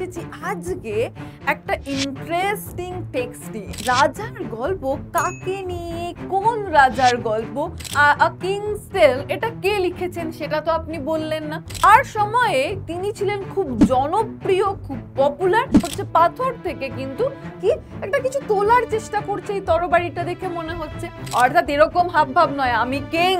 এসেছি আজকে একটা ইন্টারেস্টিং টেক্সট নিয়ে। রাজার গল্প কাকে নিয়ে, কোন রাজার গল্প, আ কিংস টেল এটা কে লিখেছেন সেটা তো আপনি বললেন না। আর সময়ে তিনি ছিলেন খুব জনপ্রিয়, খুব পপুলার। হচ্ছে পাথর থেকে কিন্তু কি একটা কিছু তোলার চেষ্টা করছে এই তরবারিটা দেখে মনে হচ্ছে, অর্থাৎ এরকম হাবভাব নয় আমি কিং,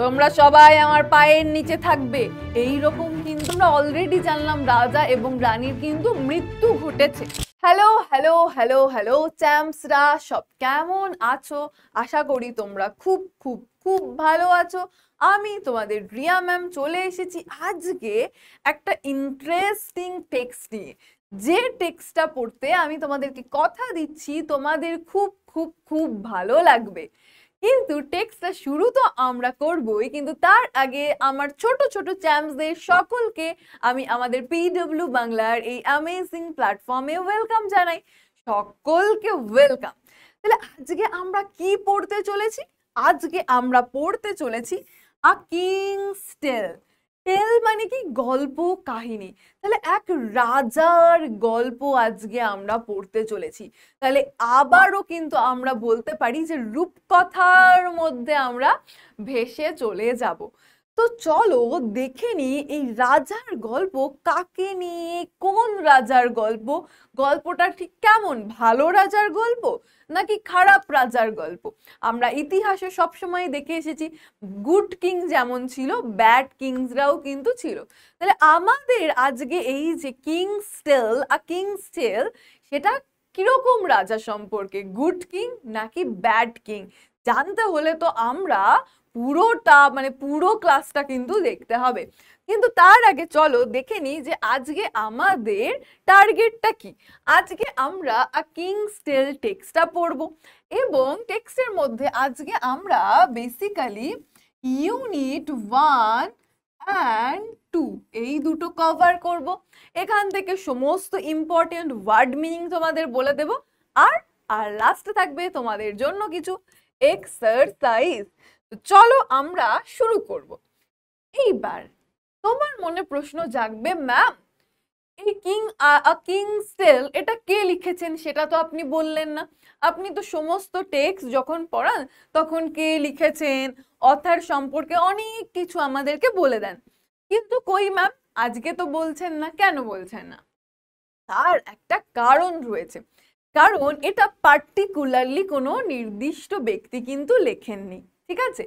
তোমরা সবাই আমার পায়ের নিচে থাকবে, এই রকম। কিন্তু আমরা অলরেডি জানলাম রাজা এবং রানীর কিন্তু মৃত্যু ঘটেছে। হ্যালো হ্যালো হ্যালো হ্যালো চ্যাম্পসরা, সব কেমন আছো? আশা করি তোমরা খুব খুব খুব ভালো আছো। আমি তোমাদের রিয়া ম্যাম চলে এসেছি আজকে একটা ইন্টারেস্টিং টেক্সট নিয়ে। যে টেক্সটটা পড়তে আমি তোমাদেরকে কথা দিচ্ছি তোমাদের খুব খুব খুব ভালো লাগবে। কিন্তু টেক্সটটা শুরু তো আমরা করবই, কিন্তু তার আগে আমার ছোট ছোট চ্যাম্পসদের সকলকে আমি আমাদের পিডব্লিউ বাংলার এই অ্যামেজিং প্ল্যাটফর্মে ওয়েলকাম জানাই। সকলকে ওয়েলকাম। তাহলে আজকে আমরা কি পড়তে চলেছি? আজকে আমরা পড়তে চলেছি আ কিংস টেল। টেল মানে কি? গল্প, কাহিনী। তাহলে এক রাজার গল্প আজকে আমরা পড়তে চলেছি। তাহলে আবারও কিন্তু আমরা বলতে পারি যে রূপকথার মধ্যে আমরা ভেসে চলে যাব। তো চলো দেখে নি এই রাজার গল্প কাকে নিয়ে, কোন রাজার গল্প, গল্পটা ঠিক কেমন, ভালো রাজার গল্প নাকি খারাপ রাজার গল্প। আমরা ইতিহাসে সবসময় দেখে এসেছি গুড কিং যেমন ছিল, ব্যাড কিংসরাও কিন্তু ছিল। তাহলে আমাদের আজকে এই যে কিংস টেল, আ কিংস টেল, সেটা কিরকম রাজা সম্পর্কে, গুড কিং নাকি ব্যাড কিং, জানতে হলে তো আমরা পুরোটা মানে পুরো ক্লাসটা কিন্তু দেখতে হবে। কিন্তু তার আগে চলো দেখে নিই যে আজকে আমাদের টার্গেটটা কি। আজকে আমরা আ কিংস টেল টেক্সটটা পড়ব এবং টেক্সটের মধ্যে আজকে আমরা বেসিক্যালি ইউনিট 1 অ্যান্ড 2 এই দুটো কভার করব। এখান থেকে সমস্ত ইম্পর্টেন্ট ওয়ার্ড মিনিং তোমাদের বলে দেব, আর আর লাস্টে থাকবে তোমাদের জন্য কিছু এক্সারসাইজ। চলো আমরা শুরু করব। এইবার তোমার মনে প্রশ্ন জাগবে, ম্যাম এই কিংস টেল এটা কে লিখেছেন সেটা তো আপনি বললেন না। আপনি তো সমস্ত টেক্সট যখন পড়ান তখন কে লিখেছেন, অথার সম্পর্কে অনেক কিছু আমাদেরকে বলে দেন, কিন্তু কই ম্যাম আজকে তো বলছেন না, কেন বলছেন না? তার একটা কারণ রয়েছে। কারণ এটা পার্টিকুলারলি কোনো নির্দিষ্ট ব্যক্তি কিন্তু লেখেননি, ঠিক আছে?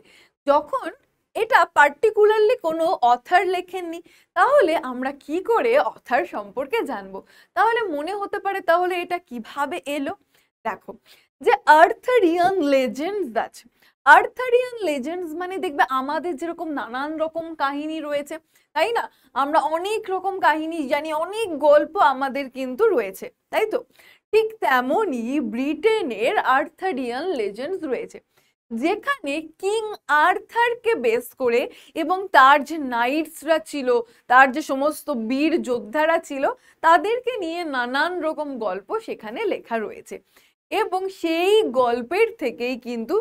যখন এটা পার্টিকুলারলি কোনো অথার লেখেননি, তাহলে আমরা কি করে অথার সম্পর্কে জানবো? তাহলে মনে হতে পারে তাহলে এটা কিভাবে এলো। দেখো, যে আর্থারিয়ান লেজেন্ডস আছে, আর্থারিয়ান লেজেন্ডস মানে দেখবে আমাদের যেরকম নানান রকম কাহিনী রয়েছে, তাই না? আমরা অনেক রকম কাহিনী জানি, অনেক গল্প আমাদের কিন্তু রয়েছে, তাই তো? ঠিক তেমনই ব্রিটেনের আর্থারিয়ান লেজেন্ডস রয়েছে, যেখানে কিং আর্থারকে বেস করে এবং তার যে নাইটসরা ছিল, তার যে সমস্ত বীর যোদ্ধারা ছিল, তাদেরকে নিয়ে নানান রকম গল্প সেখানে লেখা রয়েছে। এবং সেই গল্পের থেকেই কিন্তু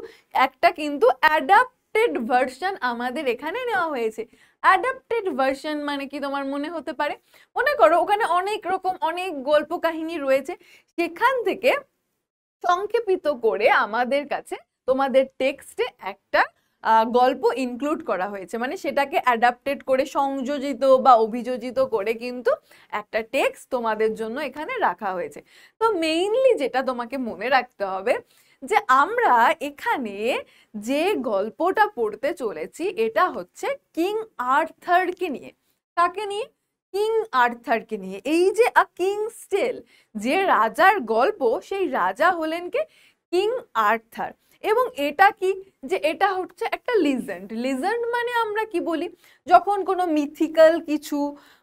একটা কিন্তু অ্যাডাপ্টেড ভার্সন আমাদের এখানে নেওয়া হয়েছে। অ্যাডাপ্টেড ভার্সন মানে কি তোমার মনে হতে পারে? মনে করো ওখানে অনেক রকম অনেক গল্প কাহিনী রয়েছে, সেখান থেকে সংক্ষেপিত করে আমাদের কাছে তোমাদের টেক্সটে একটা গল্প ইনক্লুড করা হয়েছে, মানে সেটাকে অ্যাডাপ্টেড করে সংযোজিত বা অভিযোজিত করে কিন্তু একটা টেক্সট তোমাদের জন্য এখানে রাখা হয়েছে। তো মেইনলি যেটা তোমাকে মনে রাখতে হবে যে আমরা এখানে যে গল্পটা পড়তে চলেছি এটা হচ্ছে কিং আর্থারকে নিয়ে। কাকে নিয়ে? কিং আর্থারকে নিয়ে। এই যে আ কিংস টেল, যে রাজার গল্প, সেই রাজা হলেন কে? King Arthur. এবং এটা কি, যে এটা হচ্ছে একটা লিজেন্ড। লিজেন্ড মানে আমরা কি বলি, যখন কোনো মিথিক্যাল কিছু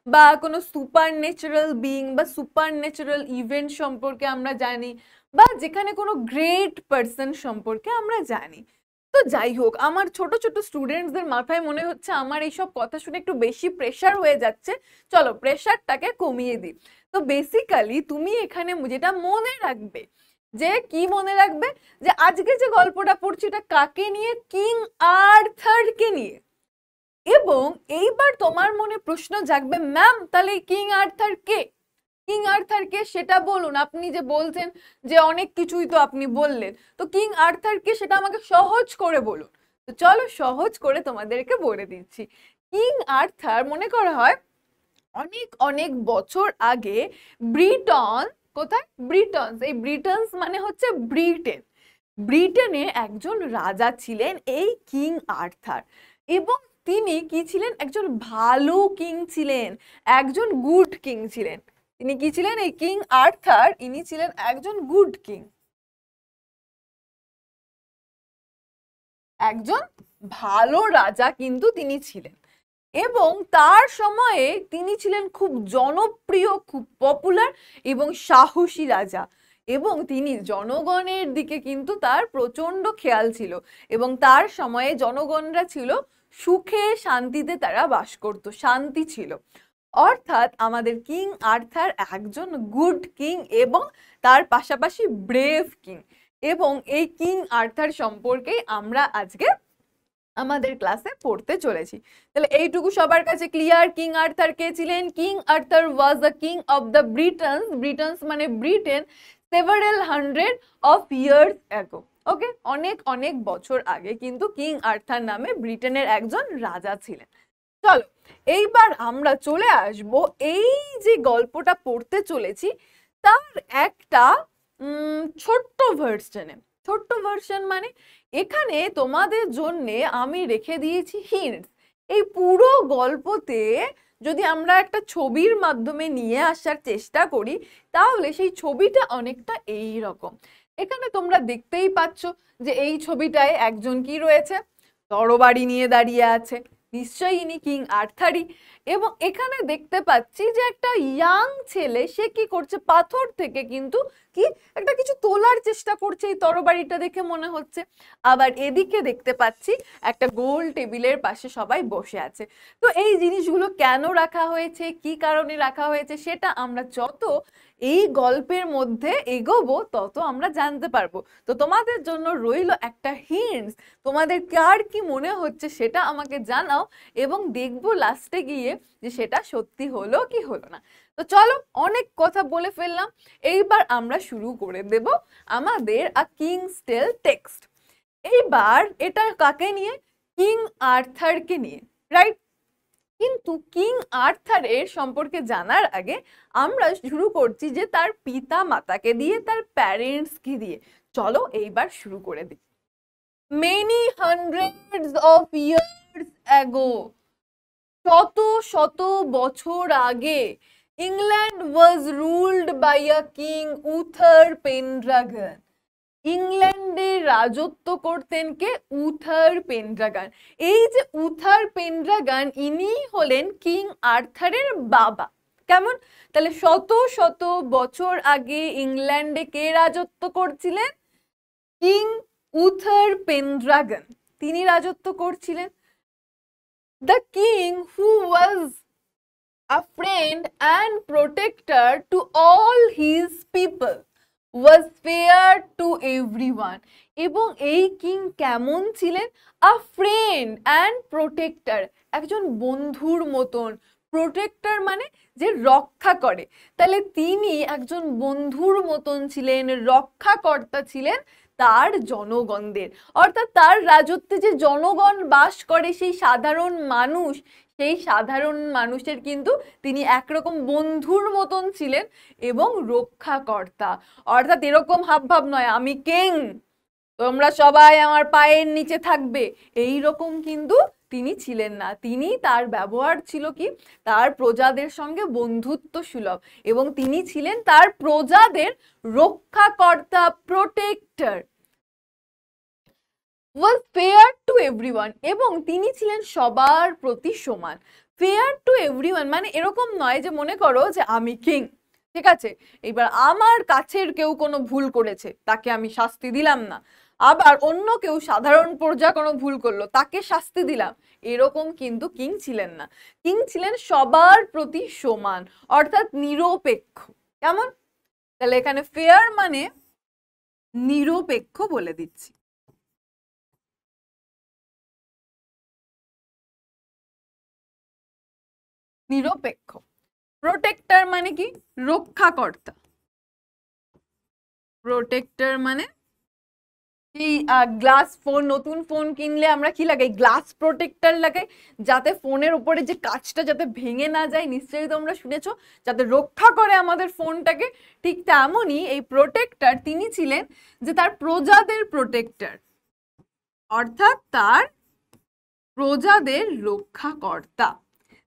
বা কোনো সুপার ন্যাচারাল বিং বা সুপার ন্যাচারাল ইভেন্ট সম্পর্কে আমরা জানি, বা যেখানে কোনো গ্রেট পার্সন সম্পর্কে আমরা জানি। তো যাই হোক, আমার ছোট ছোট স্টুডেন্টসদের মাথায় মনে হচ্ছে আমার এইসব কথা শুনে একটু বেশি প্রেশার হয়ে যাচ্ছে, চলো প্রেশারটাকে কমিয়ে দিই। তো বেসিক্যালি তুমি এখানে যেটা মনে রাখবে, যে কি মনে রাখবে, যে আজকে যে গল্পটা পড়ছি এটা কাকে নিয়ে? কিং আর্থারকে নিয়ে। এবং এইবার তোমার মনে প্রশ্ন জাগবে, ম্যাম তাহলে কিং আর্থার কে? কিং আর্থার কে সেটা বলুন, আপনি যে বলছেন যে অনেক কিছুই তো আপনি বললেন, তো কিং আর্থার কে সেটা আমাকে সহজ করে বলুন। তো চলো সহজ করে তোমাদেরকে বলে দিচ্ছি। কিং আর্থার মনে করা হয় অনেক অনেক বছর আগে ব্রিটন, কোথায় ব্রিটনস, এই ব্রিটনস মানে হচ্ছে ব্রিটেন, ব্রিটেনে একজন রাজা ছিলেন এই কিং আর্থার। এবং তিনি কি ছিলেন, একজন ভালো কিং ছিলেন, একজন গুড কিং ছিলেন। তিনি কি ছিলেন, এই কিং আর্থার ইনি ছিলেন একজন গুড কিং, একজন ভালো রাজা কিন্তু তিনি ছিলেন। এবং তার সময়ে তিনি ছিলেন খুব জনপ্রিয়, খুব পপুলার এবং সাহসী রাজা। এবং তিনি জনগণের দিকে কিন্তু তার প্রচন্ড খেয়াল ছিল, এবং তার সময়ে জনগণরা ছিল সুখে শান্তিতে, তারা বাস করত, শান্তি ছিল। অর্থাৎ আমাদের কিং আর্থার একজন গুড কিং এবং তার পাশাপাশি ব্রেভ কিং। এবং এই কিং আর্থার সম্পর্কে আমরা আজকে আমাদের ক্লাসে পড়তে চলেছি। তাহলে এইটুকু সবার কাছে ক্লিয়ার, কিং আর্থার কে ছিলেন? King Arthur was the king of the Britons, Britons মানে Britain, several hundred of years ago. Okay, অনেক অনেক বছর আগে কিন্তু কিং আর্থার নামে ব্রিটেনের একজন রাজা ছিলেন। চলো এইবার আমরা চলে আসব এই যে গল্পটা পড়তে চলেছি তার একটা ছোট্ট ভার্সনে। ছোট্ট ভার্সন মানে এখানে তোমাদের জন্য আমি রেখে দিয়েছি হিন্টস। এই পুরো গল্পতে যদি আমরা একটা ছবির মাধ্যমে নিয়ে আসার চেষ্টা করি তাহলে সেই ছবিটা অনেকটা এই রকম। এখানে তোমরা দেখতেই পাচ্ছ যে এই ছবিটায় একজন কি রয়েছে, তরবারি নিয়ে দাঁড়িয়ে আছে, নিশ্চয়ই ইনি কিং আর্থারই। এবং এখানে দেখতে পাচ্ছি যে একটা ইয়াং ছেলে, সে কি করছে, পাথর থেকে কিন্তু কি একটা কিছু তোলার চেষ্টা করছে, এই তরবারিটা দেখে মনে হচ্ছে। আবার এদিকে দেখতে পাচ্ছি একটা গোল টেবিলের পাশে সবাই বসে আছে। তো এই জিনিসগুলো কেন রাখা হয়েছে, কি কারণে রাখা হয়েছে, সেটা আমরা যত এই গল্পের মধ্যে এগোবো তত আমরা জানতে পারবো। তো তোমাদের জন্য রইল একটা হিন্টস, তোমাদের কার কি মনে হচ্ছে সেটা আমাকে জানাও, এবং দেখবো লাস্টে গিয়ে যে সেটা সত্যি হলো কি হলো না। তো চলো, অনেক কথা বলে ফেললাম, এইবার আমরা শুরু করে দেব আমাদের আ কিংস টেল টেক্সট। এইবার এটা কাকে নিয়ে, কিং আর্থারকে নিয়ে, রাইট? কিন্তু কিং আর্থারের সম্পর্কে জানার আগে আমরা শুরু করছি যে তার পিতা মাতাকে দিয়ে, তার প্যারেন্টসকে দিয়ে। চলো এইবার শুরু করে দিই। Many hundreds of years ago, শত শত বছর আগে, England was ruled by a king Uther Pendragon. ইংল্যান্ডে রাজত্ব করতেন কে, উথার পেনড্রাগন। এই যে উথার পেনড্রাগন, ইনি হলেন কিং আর্থারের বাবা। কেমন? তাহলে শত শত বছর আগে ইংল্যান্ডে কে রাজত্ব করছিলেন? কিং উথার পেনড্রাগন, তিনি রাজত্ব করছিলেন। The king, who was a friend and protector to all his people, was fair to everyone. এবং এই কিং কেমন ছিলেন? আ ফ্রেন্ড অ্যান্ড প্রোটেক্টর, একজন বন্ধুর মতন। প্রোটেক্টর মানে যে রক্ষা করে, তাহলে তিনি একজন বন্ধুর মতন ছিলেন, রক্ষাকর্তা ছিলেন তার জনগণদের। অর্থাৎ তার রাজত্বে যে জনগণ বাস করে, সেই সাধারণ মানুষ, সেই সাধারণ মানুষের কিন্তু তিনি একরকম বন্ধুর মতন ছিলেন এবং রক্ষাকর্তা। অর্থাৎ এরকম হাবভাব নয়, আমি কিং, তোমরা সবাই আমার পায়ের নিচে থাকবে, এই রকম কিন্তু তিনি ছিলেন না। তিনি, তার ব্যবহার ছিল কি, তার প্রজাদের সঙ্গে বন্ধুত্ব সুলভ, এবং তিনি ছিলেন তার প্রজাদের রক্ষাকর্তা, protector. was fair to everyone, এবং তিনি ছিলেন সবার প্রতি সমান। fair to everyone মানে এরকম নয় যে মনে করো যে আমি কিং, ঠিক আছে, এবার আমার কাছের কেউ কোনো ভুল করেছে, তাকে আমি শাস্তি দিলাম না, আবার অন্য কেউ সাধারণ প্রজা কোনো ভুল করলো, তাকে শাস্তি দিলাম, এরকম কিন্তু কিং ছিলেন না। কিং ছিলেন সবার প্রতি সমান, অর্থাৎ নিরপেক্ষ। কেমন? তাহলে এখানে ফেয়ার মানে নিরপেক্ষ বলে দিচ্ছি। নিরপেক্ষ। প্রোটেক্টর মানে কি? রক্ষাকর্তা। প্রোটেক্টর মানে এই গ্লাস ফোন, নতুন ফোন কিনলে আমরা কি লাগাই? গ্লাস প্রোটেক্টর লাগাই, যাতে ফোনের উপরে যে কাচটা যাতে ভেঙে না যায়, নিশ্চয়ই তোমরা শুনেছো, যাতে রক্ষা করে আমাদের ফোনটাকে। ঠিক তেমনই এই প্রোটেক্টর তিনি ছিলেন যে তার প্রজাদের প্রোটেক্টর, অর্থাৎ তার প্রজাদের রক্ষাকর্তা।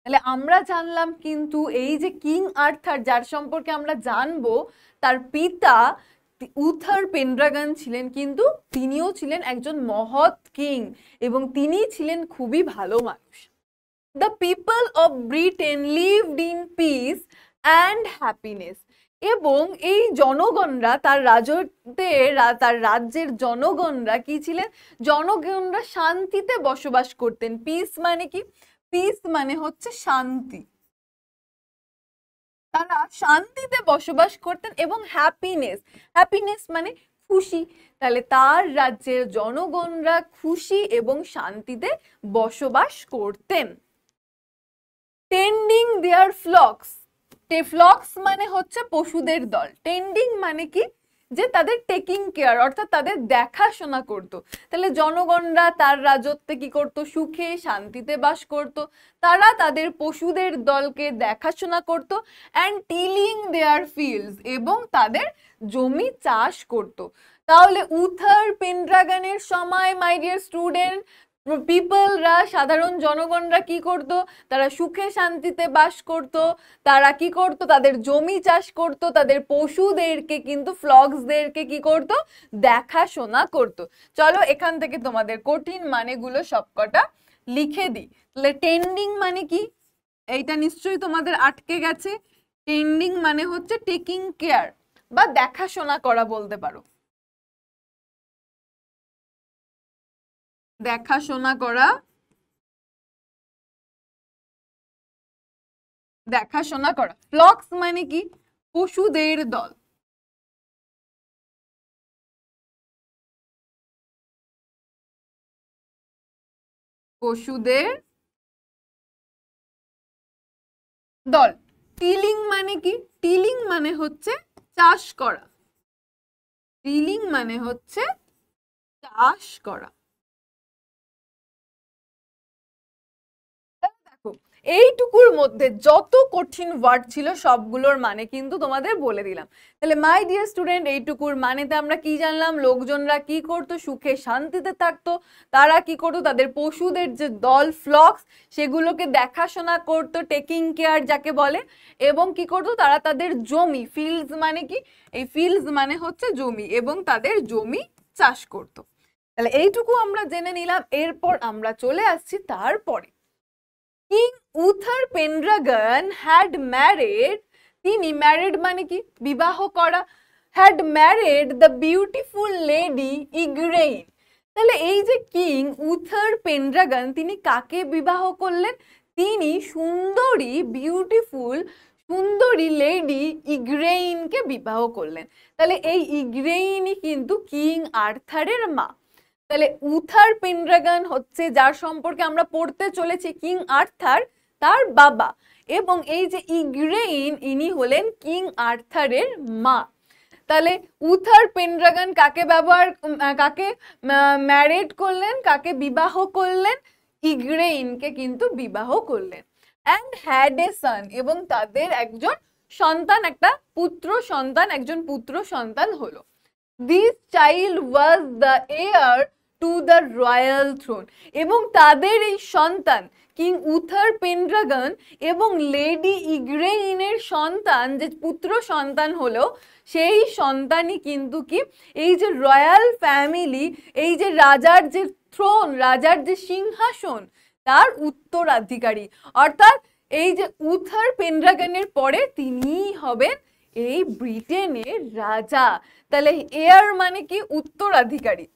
তাহলে আমরা জানলাম কিন্তু এই যে কিং আর্থার, যার সম্পর্কে আমরা জানবো, তার পিতা উথার পেনড্রাগন ছিলেন, কিন্তু তিনিও ছিলেন একজন মহৎ কিং এবং তিনি ছিলেন খুবই ভালো মানুষ। The people of Britain lived in peace and happiness. এবং এই জনগণরা, তার তার রাজ্যের জনগণরা কি ছিলেন? জনগণরা শান্তিতে বসবাস করতেন। পিস মানে কি? পিস মানে হচ্ছে শান্তি। তারা শান্তিতে বসবাস করতেন এবং হ্যাপিনেস, হ্যাপিনেস মানে খুশি। তাহলে তার রাজ্যের জনগণরা খুশি এবং শান্তিতে বসবাস করতেন। টেন্ডিং দেয়ার ফ্লক্স, ফ্লক্স মানে হচ্ছে পশুদের দল। টেন্ডিং মানে কি? যে তাদের টেকিং কেয়ার, অর্থাৎ তাদের দেখাশোনা করত। তাহলে জনগণরা তার রাজত্বে কি করত? সুখে শান্তিতে বাস করত। তারা তাদের পশুদের দলকে দেখাশোনা করত। অ্যান্ড টিলিং দেয়ার ফিল্ডস, এবং তাদের জমি চাষ করত। তাহলে উথার পেনড্রাগনের সময়, মাই ডিয়ার স্টুডেন্ট, পিপলরা, সাধারণ জনগণরা কি করত? তারা সুখে শান্তিতে বাস করত। তারা কি করত? তাদের জমি চাষ করত, তাদের পশুদেরকে কিন্তু ফ্লক্সদেরকে কি করত? দেখাশোনা করত। চলো এখান থেকে তোমাদের কঠিন মানেগুলো সবকটা লিখে দিই। তাহলে টেন্ডিং মানে কি? এইটা নিশ্চয়ই তোমাদের আটকে গেছে। টেন্ডিং মানে হচ্ছে টেকিং কেয়ার বা দেখাশোনা করা বলতে পারো। দেখাশোনা করা, দেখাশোনা করা। ফ্লক্স মানে কি? পশুদের দল। পশুদের দল। টিলিং মানে কি? টিলিং মানে হচ্ছে চাষ করা। টিলিং মানে হচ্ছে চাষ করা। দেখো এইটুকুর মধ্যে যত কঠিন ওয়ার্ড ছিল সবগুলোর মানে কিন্তু তোমাদের বলে দিলাম। তাহলে মাই ডিয়ার স্টুডেন্ট, এইটুকুর মানেতে আমরা কি জানলাম? লোকজনরা কি করতো? সুখে শান্তিতে থাকতো। তারা কি করতো? তাদের পশুদের যে দল, ফ্লক্স, সেগুলোকে দেখাশোনা করতো, টেকিং কেয়ার যাকে বলে। এবং কি করতো? তারা তাদের জমি, ফিল্ডস মানে কি? এই ফিল্ডস মানে হচ্ছে জমি, এবং তাদের জমি চাষ করতো। তাহলে এইটুকু আমরা জেনে নিলাম। এরপর আমরা চলে আসছি তারপরে। King Uther Pendragon had married, তিনি, ম্যারিড মানে কি? বিবাহ করা, had married the beautiful lady Igraine. তাহলে এই যে কিং উথার পেনড্রাগন, তিনি কাকে বিবাহ করলেন? তিনি সুন্দরী, বিউটিফুল, সুন্দরী লেডি ইগ্রেইনকে বিবাহ করলেন। তাহলে এই ইগ্রেইনই কিন্তু কিং আর্থারের মা। তাহলে উথার পেনড্রাগন হচ্ছে, যার সম্পর্কে আমরা পড়তে চলেছি, কিং আর্থার, তার বাবা। এবং এই যে ইগ্রেইন, ইনি হলেন কিং আর্থারের মা। তাহলে উথার পেনড্রাগন কাকে ম্যারিড করলেন, কাকে বিবাহ করলেন? ইগ্রেইনকে কিন্তু বিবাহ করলেন। অ্যান্ড হ্যাড এ সান, এবং তাদের একজন সন্তান, একটা পুত্র সন্তান, একজন পুত্র সন্তান হলো। This child was the heir to the royal throne, এবং তাদের এই সন্তান কিং উথার পেনড্রাগন এবং লেডি ইগ্রেইনের সন্তান, যে পুত্র সন্তান হলো, সেই সন্তানই কিন্তু কি এই যে রয়্যাল ফ্যামিলি, এই যে রাজার যে থ্রোন, রাজার যে সিংহাসন, তার উত্তরাধিকারী। অর্থাৎ এই যে উথার পেনড্রাগনের পরে তিনিই হবেন এই ব্রিটেনের রাজা। তাহলে এয়ার মানে কি? উত্তরাধিকারী।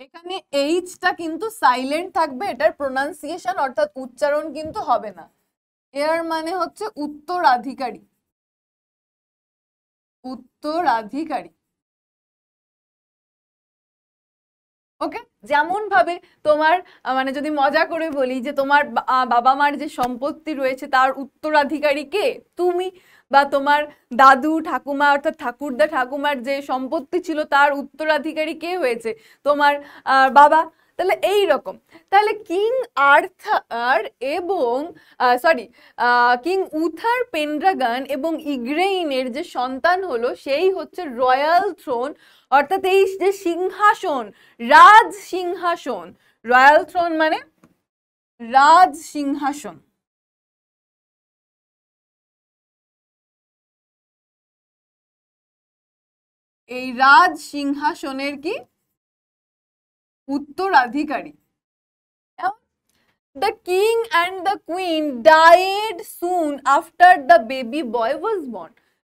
এখানে এইচটা কিন্তু সাইলেন্ট থাকবে, এটার প্রোনাউন্সিয়েশন অর্থাৎ উচ্চারণ কিন্তু হবে না। এয়ার মানে হচ্ছে উত্তরাধিকারী, উত্তরাধিকারী। ওকে, যেমন ভাবে তোমার মানে যদি মজা করে বলি যে তোমার বাবা মার যে সম্পত্তি রয়েছে তার উত্তরাধিকারী কে, তুমি। বা তোমার দাদু ঠাকুমা অর্থাৎ ঠাকুরদা ঠাকুমার যে সম্পত্তি ছিল তার উত্তরাধিকারী কে হয়েছে, তোমার বাবা। তাহলে এই রকম, তাহলে কিং আর্থার এবং সরি কিং উথার পেনড্রাগন এবং ইগ্রেইনের যে সন্তান হলো সেই হচ্ছে রয়্যাল থ্রোন, অর্থাৎ এই যে সিংহাসন, রাজ সিংহাসন, রয়্যাল থ্রোন মানে রাজ সিংহাসন। এই রাজ সিংহাসনের কি উত্তরাধিকারী। The king and the queen died soon after the baby boy was born.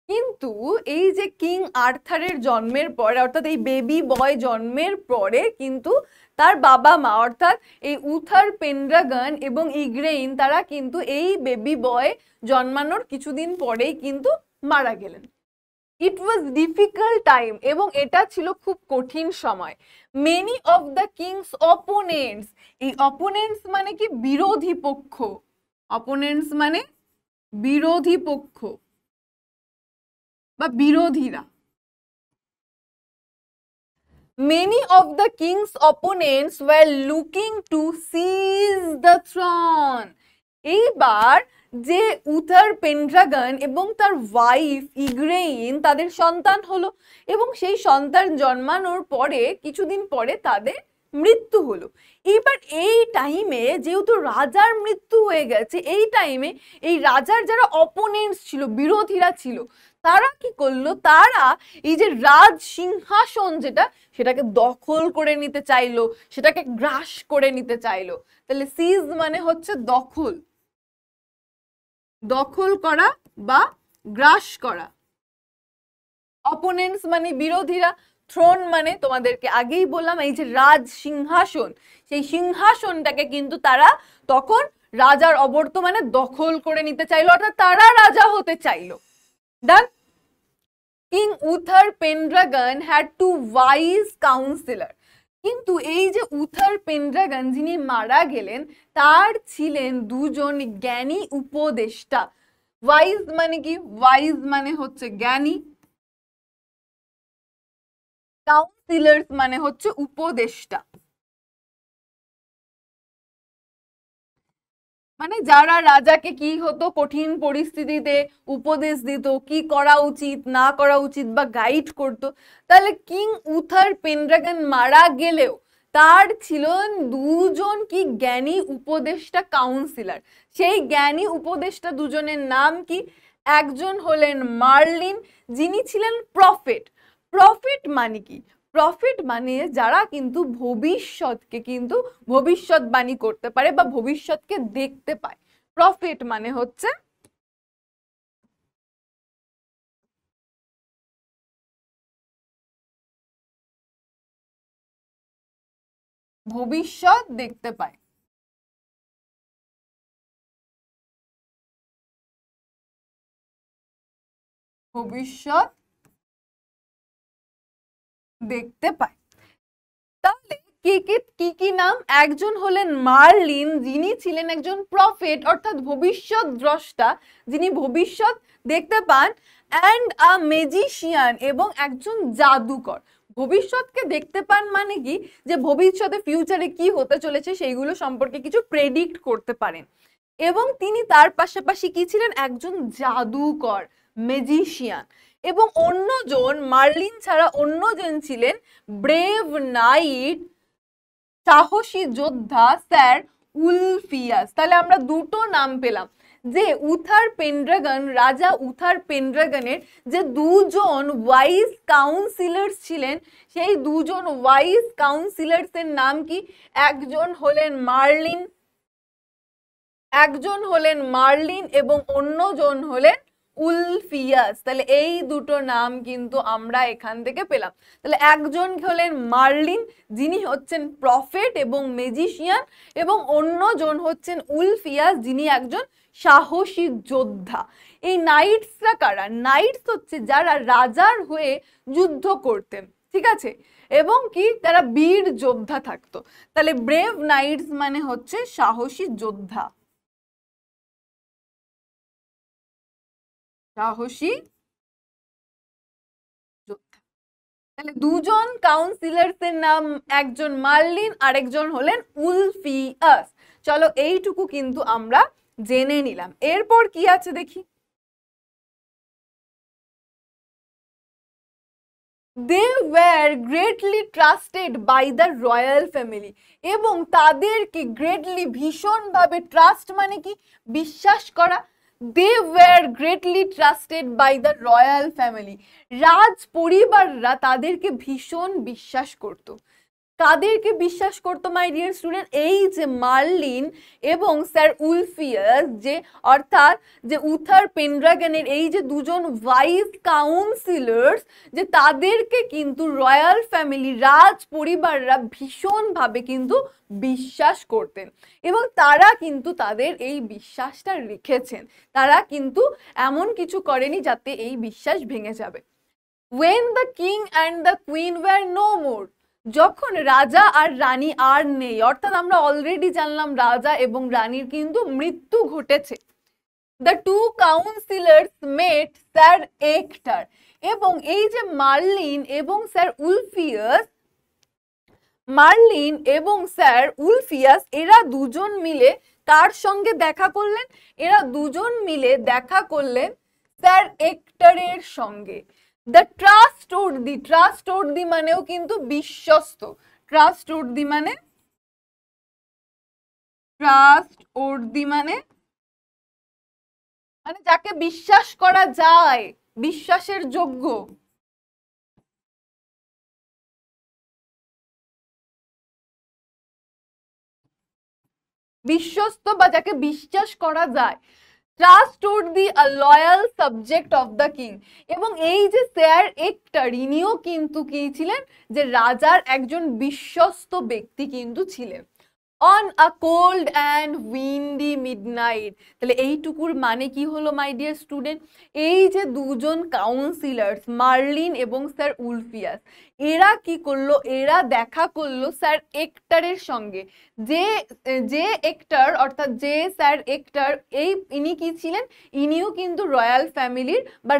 কিন্তু এই যে কিং আর্থারের জন্মের পরে অর্থাৎ এই বেবি বয় জন্মের পরে কিন্তু তার বাবা মা অর্থাৎ এই উথার পেনড্রাগন এবং ইগ্রেইন তারা কিন্তু এই বেবি বয় জন্মানোর কিছুদিন পরেই কিন্তু মারা গেলেন। ইট ওয়াজ ডিফিকাল্ট টাইম, এবং এটা ছিল খুব কঠিন সময়। Many of the king's opponents, এই অপোনেন্টস মানে কি বিরোধী পক্ষ, অপোনেন্টস মানে বিরোধী পক্ষ বা বিরোধীরা। Many of the king's opponents were looking to seize the throne. এইবার যে উথার পেনড্রাগন এবং তার ওয়াইফ ইগ্রেইন তাদের সন্তান হলো, এবং সেই সন্তান জন্মানোর পরে কিছুদিন পরে তাদের মৃত্যু হলো। এবার এই টাইমে যেহেতু রাজার মৃত্যু হয়ে গেছে, এই টাইমে এই রাজার যারা অপোনেন্টস ছিল, বিরোধীরা ছিল, তারা কি করলো, তারা এই যে রাজ সিংহাসন যেটা সেটাকে দখল করে নিতে চাইলো, সেটাকে গ্রাস করে নিতে চাইলো। তাহলে সিজ মানে হচ্ছে দখল, দখল করা বা গ্রাস করা। অপোনেন্টস মানে বিরোধীরা, থ্রোন মানে তোমাদেরকে আগেই বললাম এই যে রাজ সিংহাসন, সেই সিংহাসনটাকে কিন্তু তারা তখন রাজার অবর্তমানে দখল করে নিতে চাইলো, অর্থাৎ তারা রাজা হতে চাইলো। Done. King Uther Pendragon had two wise counsellor, কিন্তু এই যে উথার পেনড্রাগন যিনি মারা গেলেন তার ছিলেন দুজন জ্ঞানী উপদেষ্টা। ওয়াইজ মানে কি, ওয়াইজ মানে হচ্ছে জ্ঞানী, কাউন্সিলর্স মানে হচ্ছে উপদেষ্টা, মানে যারা রাজাকে কি হতো কঠিন পরিস্থিতিতে উপদেশ দিত, কি করা উচিত না করা উচিত বা গাইড করতো। তাহলে কিং উথার পেনড্রাগন মারা গেলেও তার ছিলেন দুজন কি জ্ঞানী উপদেষ্টা, কাউন্সিলর। সেই জ্ঞানী উপদেষ্টা দুজনের নাম কি, একজন হলেন মার্লিন যিনি ছিলেন প্রফেট। প্রফেট মানে কি, প্রফেট মানে যারা কিন্তু ভবিষ্যৎকে কিন্তু ভবিষ্যৎবাণী করতে পারে বা ভবিষ্যৎকে দেখতে পায়। প্রফেট মানে হচ্ছে ভবিষ্যৎ দেখতে পায়। ভবিষ্যৎ দেখতে পায়। তাহলে কি কি নাম, একজন হলেন মার্লিন যিনি ছিলেন একজন প্রফেট অর্থাৎ ভবিষ্যৎ দ্রষ্টা যিনি ভবিষ্যৎ দেখতে পান, অ্যান্ড আ ম্যাজিশিয়ান এবং একজন জাদুকর। ভবিষ্যৎকে দেখতে পান মানে কি, যে ভবিষ্যতে ফিউচারে কি হতে চলেছে সেইগুলো সম্পর্কে কিছু প্রেডিক্ট করতে পারেন। এবং তিনি তার পাশাপাশি কি ছিলেন, একজন জাদুকর, ম্যাজিশিয়ান। এবং অন্যজন, মার্লিন ছাড়া অন্যজন ছিলেন ব্রেভ নাইট, সাহসী যোদ্ধা স্যার উলফিয়াস। তাহলে আমরা দুটো নাম পেলাম, যে উথার পেনড্রাগন, রাজা উথার পেনড্রাগনের যে দুজন ওয়াইজ কাউন্সিলর্স ছিলেন, সেই দুজন ওয়াইজ কাউন্সিলর্স এর নাম কি, একজন হলেন মার্লিন, একজন হলেন মার্লিন এবং অন্যজন হলেন উলফিয়াস। তাহলে এই দুটো নাম কিন্তু আমরা এখান থেকে পেলাম। তাহলে একজন হলেন মার্লিন যিনি হচ্ছেন প্রফেট এবং ম্যাজিশিয়ান, এবং অন্যজন হচ্ছেন উলফিয়াস যিনি একজন সাহসী যোদ্ধা। এই নাইটসরা কারা, নাইটস হচ্ছে যারা রাজার হয়ে যুদ্ধ করতেন, ঠিক আছে। এবং কি তারা বীর যোদ্ধা থাকতো। তাহলে ব্রেভ নাইটস মানে হচ্ছে সাহসী যোদ্ধা, সাহসী যোদ্ধা। তাহলে দুজন কাউন্সিলর্স এর নাম, একজন মার্লিন আরেকজন হলেন উলফিয়াস। চলো এইটুকু কিন্তু আমরা জেনে নিলাম। এরপর কি আছে দেখি। They were greatly trusted by the royal family, এবং তাদেরকে গ্রেটলি ভীষণভাবে, ট্রাস্ট মানে কি বিশ্বাস করা, they were greatly trusted by the royal family, রাজ পরিবাররা তাদেরকে ভীষণ বিশ্বাস করত। কাদেরকে বিশ্বাস করতো মাই ডিয়ার স্টুডেন্ট? এই যে মার্লিন এবং স্যার উলফিয়াস, যে অর্থাৎ যে উথার পেনড্রাগনের এই যে দুজন ভাইস কাউন্সিলর্স, যে তাদেরকে কিন্তু রয়্যাল ফ্যামিলি, রাজ পরিবাররা ভীষণভাবে কিন্তু বিশ্বাস করতেন এবং তারা কিন্তু তাদের এই বিশ্বাসটা রেখেছেন। তারা কিন্তু এমন কিছু করেনি যাতে এই বিশ্বাস ভেঙে যাবে। When the king and the queen were no more, যখন রাজা আর রানী আর নেই, অর্থাৎ আমরা অলরেডি জানলাম রাজা এবং রানীর কিন্তু মৃত্যু ঘটেছে। The two counselors met Sir Ector, এবং এই যে মার্লিন এবং স্যার উলফিয়াস, মার্লিন এবং স্যার উলফিয়াস এরা দুজন মিলে কার সঙ্গে দেখা করলেন? এরা দুজন মিলে দেখা করলেন স্যার এক্টরের সঙ্গে। দ্য ট্রাস্টওর্দি, ট্রাস্টওর্দি মানেও কিন্তু বিশ্বস্ত, ট্রাস্টওর্দি মানে, ট্রাস্টওর্দি মানে মানে যাকে বিশ্বাস করা যায়, বিশ্বাসের যোগ্য। বিশ্বস্ত বা যাকে বিশ্বাস করা যায়। Trustworthy, a loyal subject of the king. এবং এই যে স্যার এক্টর, ইনিও কিন্তু কি ছিলেন? যে রাজার একজন বিশ্বস্ত ব্যক্তি কিন্তু ছিলেন। On a cold and Windy midnight, তাহলে এইটুকুর মানে কি হলো মাই ডিয়ার স্টুডেন্ট? এই যে দুজন কাউন্সিলার্স মার্লিন এবং স্যার উলফিয়াস, এরা কি করলো? এরা দেখা করলো স্যার এক্টরের সঙ্গে। যে যে এক্টর, অর্থাৎ যে স্যার এক্টর, ইনি কি ছিলেন? ইনিও কিন্তু রয়্যাল ফ্যামিলির বা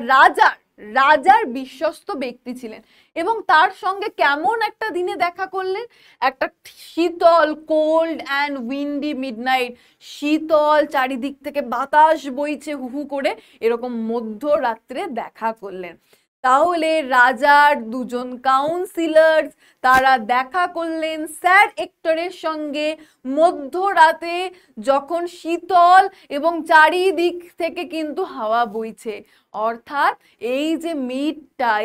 রাজার বিশ্বস্ত ব্যক্তি ছিলেন। এবং তার সঙ্গে কেমন একটা দিনে দেখা করলেন? একটা শীতল, কোল্ড অ্যান্ড উইন্ডি মিডনাইট, শীতল, চারিদিক থেকে বাতাস বইছে হু হু করে, এরকম মধ্যরাত্রে দেখা করলেন। তাহলে রাজার দুজন কাউন্সিলর তারা দেখা করলেন স্যার এক্টরের সঙ্গে মধ্যরাতে, যখন শীতল এবং চারিদিক থেকে কিন্তু হাওয়া বইছে। অর্থাৎ এই যে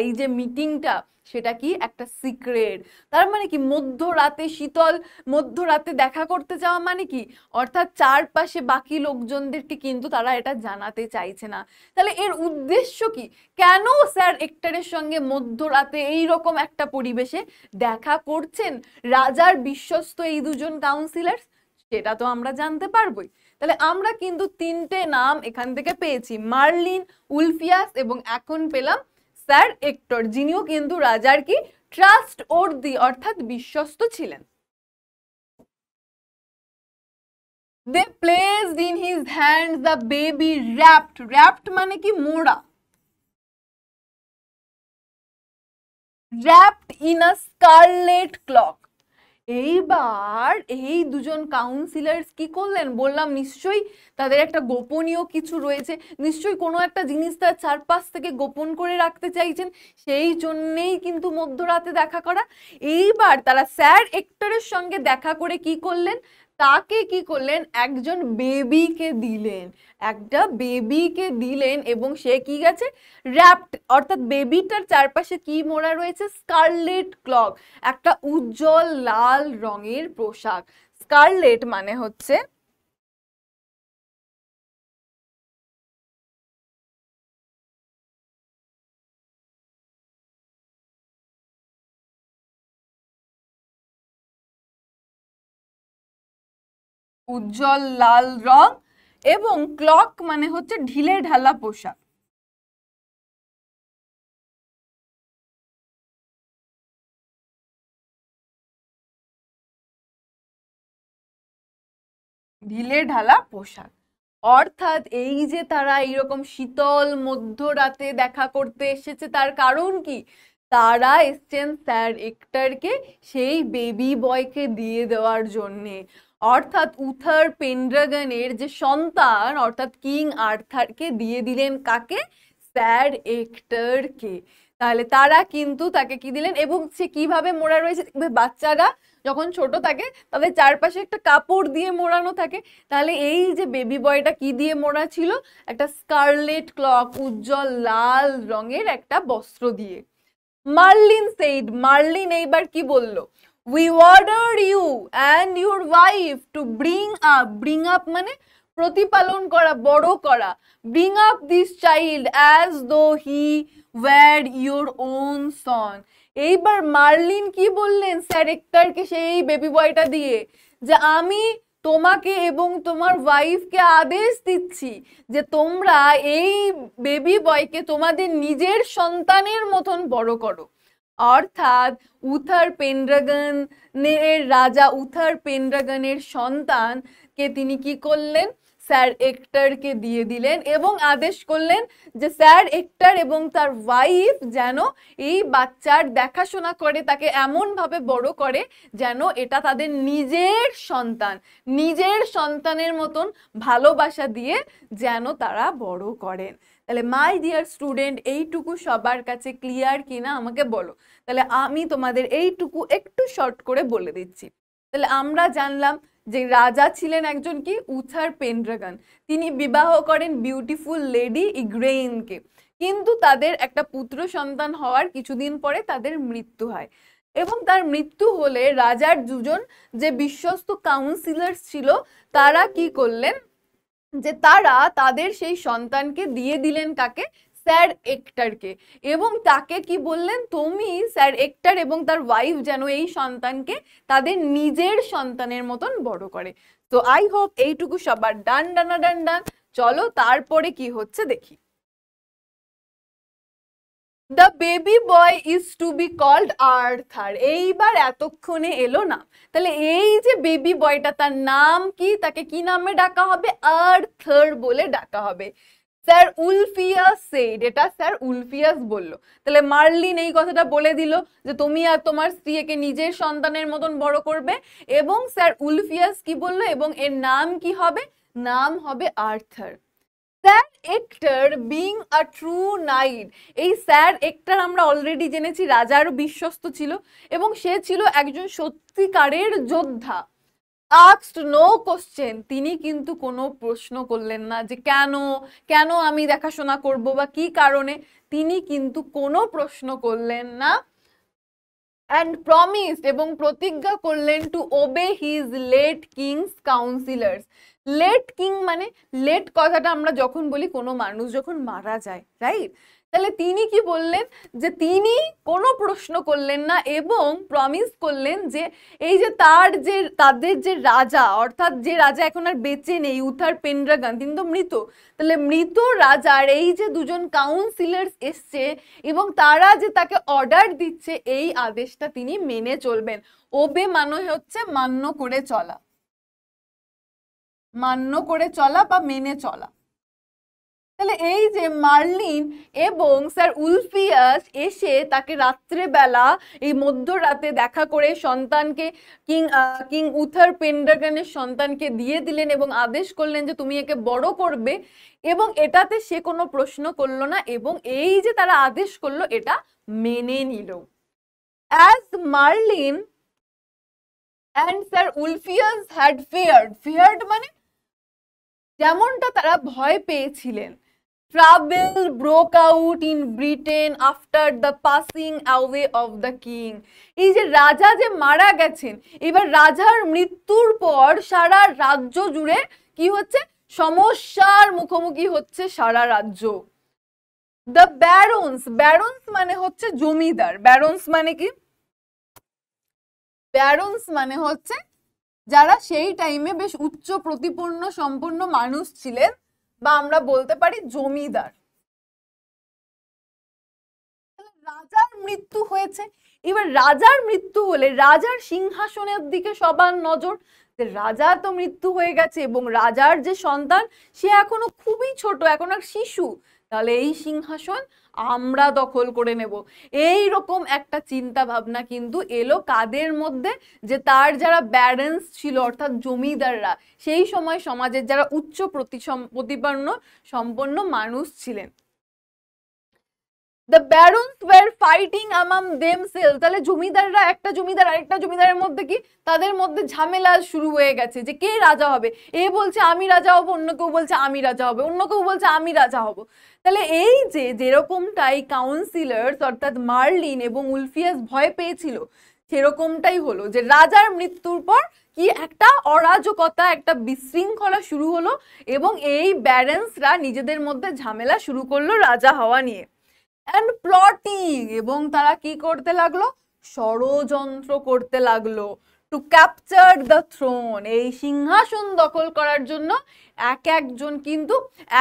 এই যে মিটিংটা, সেটা কি একটা সিক্রেট। তার মানে কি মধ্যরাতে, শীতল মধ্যরাতে দেখা করতে যাওয়া মানে কি, অর্থাৎ চারপাশে বাকি লোকজনদেরকে কিন্তু তারা এটা জানাতে চাইছে না। তাহলে এর উদ্দেশ্য কি? কেন স্যার এক্টরের সঙ্গে মধ্যরাতে এইরকম একটা পরিবেশে দেখা করছেন রাজার বিশ্বস্ত এই দুজন কাউন্সিলর? সেটা তো আমরা জানতে পারবোই। তাহলে আমরা কিন্তু তিনটে নাম এখান থেকে পেয়েছি, মার্লিন, উলফিয়াস এবং এখন পেলাম স্যার এক্টর, যিনিও কিন্তু রাজার কি ট্রাস্টওর্দি অর্থাৎ বিশ্বস্ত ছিলেন। They placed in his hands the baby wrapped, wrapped মানে কি মোড়া, wrapped in a scarlet cloth। এইবার এই দুজন কাউন্সিলর্স কি করলেন? বললাম নিশ্চয়ই তাদের একটা গোপনীয় কিছু রয়েছে, নিশ্চয়ই কোনো একটা জিনিস তার চারপাশ থেকে গোপন করে রাখতে চাইছেন, সেই জন্যেই কিন্তু মধ্যরাতে দেখা করা। এইবার তারা স্যার এক্টরের সঙ্গে দেখা করে কি করলেন? তাকে কি করলেন? একজন বেবিকে দিলেন, একটা বেবিকে দিলেন, এবং সে কি গেছে? র্যাপড, অর্থাৎ বেবিটার চারপাশে কি মোড়া রয়েছে? স্কারলেট ক্লথ, একটা উজ্জ্বল লাল রঙের পোশাক। স্কারলেট মানে হচ্ছে উজ্জ্বল লাল রং, এবং ক্লক মানে হচ্ছে ঢিলে ঢালা পোশাক। ঢিলে ঢালা পোশাক। অর্থাৎ এই যে তারা এইরকম শীতল মধ্যরাতে দেখা করতে এসেছে, তার কারণ কি? তারা এসছেন স্যার এক্টরকে সেই বেবি বয়কে দিয়ে দেওয়ার জন্যে। অর্থাৎ উথার পেনড্রাগনের যে সন্তান অর্থাৎ কিং আর্থারকে দিয়ে দিলেন কাকে? স্যার এক্টরকে। তাহলে তারা কিন্তু তাকে কি দিলেন, এবং সে কিভাবে মোড়া রয়েছে, বাচ্চারা যখন ছোট থাকে তাদের চারপাশে একটা কাপড় দিয়ে মোড়ানো থাকে। তাহলে এই যে বেবি বয়টা কি দিয়ে মোড়া ছিল? একটা স্কারলেট ক্লথ, উজ্জ্বল লাল রঙের একটা বস্ত্র দিয়ে। মার্লিন সেইড, মার্লিন এইবার কি বলল? We order you and your wife to bring up, bring up মানে প্রতিপালন করা, বড় করা, bring up this child as though he were your own son. এইবার মার্লিন কি বললেন স্যার এক্টরকে সেই বেবি বয়টা দিয়ে? যে আমি তোমাকে এবং তোমার ওয়াইফকে আদেশ দিচ্ছি যে তোমরা এই বেবি বয়কে তোমাদের নিজের সন্তানের মতন বড় করো। অর্থাৎ উথার পেনড্রাগনের রাজা উথার পেনড্রাগনের সন্তানকে তিনি কি করলেন? স্যার এক্টরকে দিয়ে দিলেন এবং আদেশ করলেন যে স্যার এক্টর এবং তার ওয়াইফ যেন এই বাচ্চার দেখাশোনা করে, তাকে এমন ভাবে বড় করে যেন এটা তাদের নিজের সন্তান, নিজের সন্তানের মতন ভালোবাসা দিয়ে যেন তারা বড় করেন। তাহলে মাই ডিয়ার স্টুডেন্ট, এইটুকু সবার কাছে ক্লিয়ার কিনা আমাকে বলো। তাহলে আমি তোমাদের এইটুকু একটু শর্ট করে বলে দিচ্ছি। তাহলে আমরা জানলাম যে রাজা ছিলেন একজন কি? উথার পেনড্রাগন। তিনি বিবাহ করেন বিউটিফুল লেডি ইগ্রেইনকে, কিন্তু তাদের একটা পুত্র সন্তান হওয়ার কিছুদিন পরে তাদের মৃত্যু হয়। এবং তার মৃত্যু হলে রাজার দুজন যে বিশ্বস্ত কাউন্সিলর ছিল তারা কি করলেন? যে তারা তাদের সেই সন্তানকে দিয়ে দিলেন কাকে? স্যার এক্টরকে। এবং তাকে কি বললেন? তুমি স্যার এক্টর এবং তার ওয়াইফ যেন এই সন্তানকে তাদের নিজের সন্তানের মতন বড় করে। তো আই হোপ এইটুকু সবার ডান ডানা ডান ডান। চলো তারপরে কি হচ্ছে দেখি। The baby boy is to be called Arthur. এইবার এতক্ষণে এলো না, তাহলে এই যে বেবি বয়টা তার নাম কি? তাকে কি নামে ডাকা হবে? আর্থার বলে ডাকা হবে। স্যার উলফিয়াস সেড, এটা স্যার উলফিয়াস বলল। তাহলে মার্লিন এই কথাটা বলে দিল যে তুমি আর তোমার স্ত্রীকে নিজের সন্তানের মতন বড় করবে, এবং স্যার উলফিয়াস কি বলল? এবং এর নাম কি হবে? নাম হবে Arthur. Sir actor being a true night, এই স্যার এক্টর আমরা অলরেডি জেনেছি রাজার বিশ্বস্ত ছিল এবং সে ছিল একজন সত্যিকারের যোদ্ধা। আস্কড নো কোশ্চেন, তিনি কিন্তু কোনো প্রশ্ন করলেন না যে কেন কেন আমি দেখাশোনা করব বা কি কারণে, তিনি কিন্তু কোনো প্রশ্ন করলেন না। অ্যান্ড প্রমিসড, এবং প্রতিজ্ঞা করলেন to obey his late king's councillors. Late king মানে, লেট কথাটা আমরা যখন বলি কোনো মানুষ যখন মারা যায়, রাইট? তাহলে তিনি কি বললেন? যে তিনি কোনো প্রশ্ন করলেন না এবং প্রমিস করলেন যে এই যে তাদের যে রাজা, অর্থাৎ যে রাজা এখন আর বেঁচে নেই উথার পেনড্রাগন, তিনি তো মৃত, তাহলে মৃত রাজার এই যে দুজন কাউন্সিলর্স এসছে এবং তারা যে তাকে অর্ডার দিচ্ছে এই আদেশটা তিনি মেনে চলবেন। ওবে মানে হচ্ছে মান্য করে চলা, মান্য করে চলা বা মেনে চলা। তাহলে এই যে মার্লিন এবং স্যার উলফিয়াস এসে তাকে রাত্রেবেলা এই মধ্যরাতে দেখা করে সন্তানকে কিং উথার পেনড্রাগনের সন্তানকে দিয়ে দিলেন এবং আদেশ করলেন যে তুমি একে বড় করবে, এবং এটাতে সে কোনো প্রশ্ন করলো না এবং এই যে তারা আদেশ করলো এটা মেনে নিল। As Merlin and sir Ulfius had feared মানে যেমনটা তারা ভয় পেয়েছিলেন। Trouble broke out in Britain after the passing away of the king. এই যে রাজা যে মারা গেছেন, এবার রাজার মৃত্যুর পর সারা রাজ্য জুড়ে কি হচ্ছে? সমস্যার মুখোমুখি হচ্ছে সারা রাজ্য। দ্য ব্যারন্স, ব্যারন্স মানে হচ্ছে জমিদার। ব্যারন্স মানে কি? ব্যারন্স মানে হচ্ছে যারা সেই টাইমে বেশ উচ্চ প্রতিপন্ন সম্পন্ন মানুষ ছিলেন, বা আমরা বলতে পারি জমিদার। রাজার মৃত্যু হয়েছে, এবার রাজার মৃত্যু হলে রাজার সিংহাসনের দিকে সবার নজর, যে রাজার তো মৃত্যু হয়ে গেছে এবং রাজার যে সন্তান সে এখনো খুবই ছোট, এখন আর শিশু, তাহলে এই সিংহাসন আমরা দখল করে নেব। এই রকম একটা চিন্তা ভাবনা কিন্তু এলো কাদের মধ্যে, যে তার যারা ব্যারেন্স ছিল অর্থাৎ জমিদাররা, সেই সময় সমাজের যারা উচ্চ প্রতিপন্ন সম্পন্ন মানুষ ছিলেন। The barons were fighting among themselves, তাহলে জমিদাররা, একটা জমিদার আরেকটা জমিদারের মধ্যে কি তাদের মধ্যে ঝামেলা শুরু হয়ে গেছে যে কে রাজা হবে। এ বলছে আমি রাজা হব, অন্য কেউ বলছে আমি রাজা হবে, অন্য কেউ বলছে আমি রাজা হব। তাহলে এই যে যেরকমটাই কাউন্সিলর্স অর্থাৎ মার্লিন এবং উলফিয়াস ভয় পেয়েছিল, সেরকমটাই হলো যে রাজার মৃত্যুর পর কি একটা অরাজকতা, একটা বিশৃঙ্খলা শুরু হলো এবং এই ব্যারেন্সরা নিজেদের মধ্যে ঝামেলা শুরু করলো রাজা হওয়া নিয়ে। অ্যান্ড প্লটিং, এবং তারা কি করতে লাগলো, ষড়যন্ত্র করতে লাগলো টু ক্যাপচার দ্য থ্রোন, এই সিংহাসন দখল করার জন্য এক একজন কিন্তু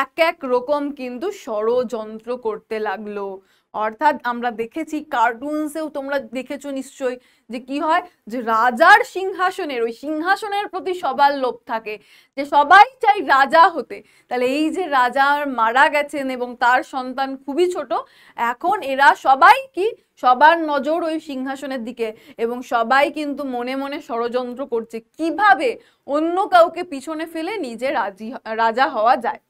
এক এক রকম কিন্তু ষড়যন্ত্র করতে লাগলো। অর্থাৎ আমরা দেখেছি কার্টুনসেও তোমরা দেখেছো নিশ্চয়ই যে কি হয়, যে রাজার সিংহাসনের, ওই সিংহাসনের প্রতি সবার লোভ থাকে, যে সবাই চাই রাজা হতে। তাহলে এই যে রাজা মারা গেছেন এবং তার সন্তান খুবই ছোট, এখন এরা সবাই কি, সবার নজর ওই সিংহাসনের দিকে এবং সবাই কিন্তু মনে মনে ষড়যন্ত্র করছে কিভাবে অন্য কাউকে পিছনে ফেলে নিজে রাজা হওয়া যায়।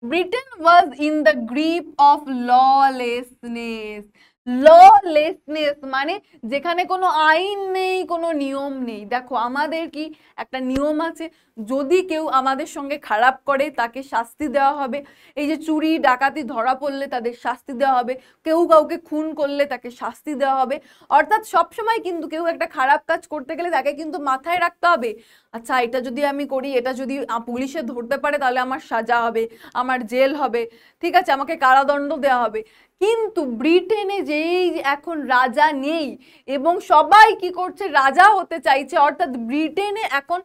Britain was in the grip of lawlessness. Lawlessness মানে যেখানে কোনো আইন নেই, কোনো নিয়ম নেই। দেখো আমাদের কি একটা নিয়ম আছে, যদি কেউ আমাদের সঙ্গে খারাপ করে তাকে শাস্তি দেওয়া হবে। এই যে চুরি ডাকাতি ধরা পড়লে তাদের শাস্তি দেওয়া হবে, কেউ কাউকে খুন করলে তাকে শাস্তি দেওয়া হবে। অর্থাৎ সবসময় কিন্তু কেউ একটা খারাপ কাজ করতে গেলে তাকে কিন্তু মাথায় রাখতে হবে, আচ্ছা এটা যদি আমি করি, এটা যদি পুলিশে ধরতে পারে তাহলে আমার সাজা হবে, আমার জেল হবে, ঠিক আছে, আমাকে কারাদণ্ড দেওয়া হবে। কিন্তু ব্রিটেনে যেই এখন রাজা নেই এবং সবাই কি করছে, রাজা হতে চাইছে, অর্থাৎ ব্রিটেনে এখন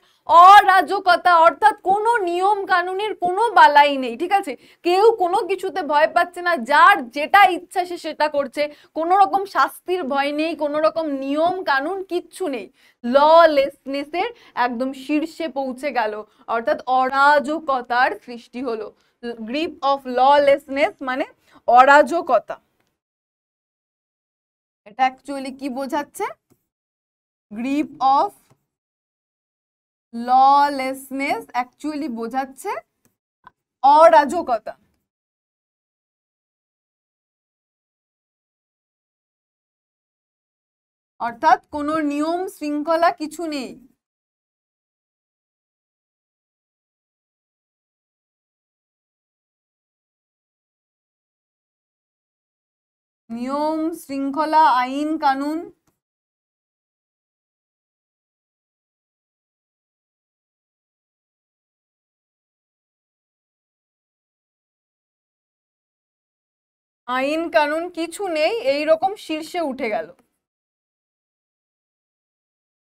অরাজকতা, অর্থাৎ কোনো নিয়ম কানুনের কোনো বালাই নেই, ঠিক আছে, কেউ কোনো কিছুতে ভয় পাচ্ছে না, যার যেটা ইচ্ছা সে সেটা করছে, কোনো রকম শাস্তির ভয় নেই, কোনো রকম নিয়ম কানুন কিচ্ছু নেই। ললেসনেসের একদম শীর্ষে পৌঁছে গেল, অর্থাৎ অরাজকতার সৃষ্টি হলো। গ্রিপ অফ ললেসনেস মানে অরাজকতা। এটা অ্যাকচুয়ালি কি বোঝাচ্ছে, গ্রিপ অফ ললেসনেস অ্যাকচুয়ালি বোঝাচ্ছে অরাজকতা। অর্থাৎ কোনো নিয়ম শৃঙ্খলা কিছু নেই। নিয়ম শৃঙ্খলা আইন কানুন আইন কানুন কিছু নেই, এইরকম শীর্ষে উঠে গেল।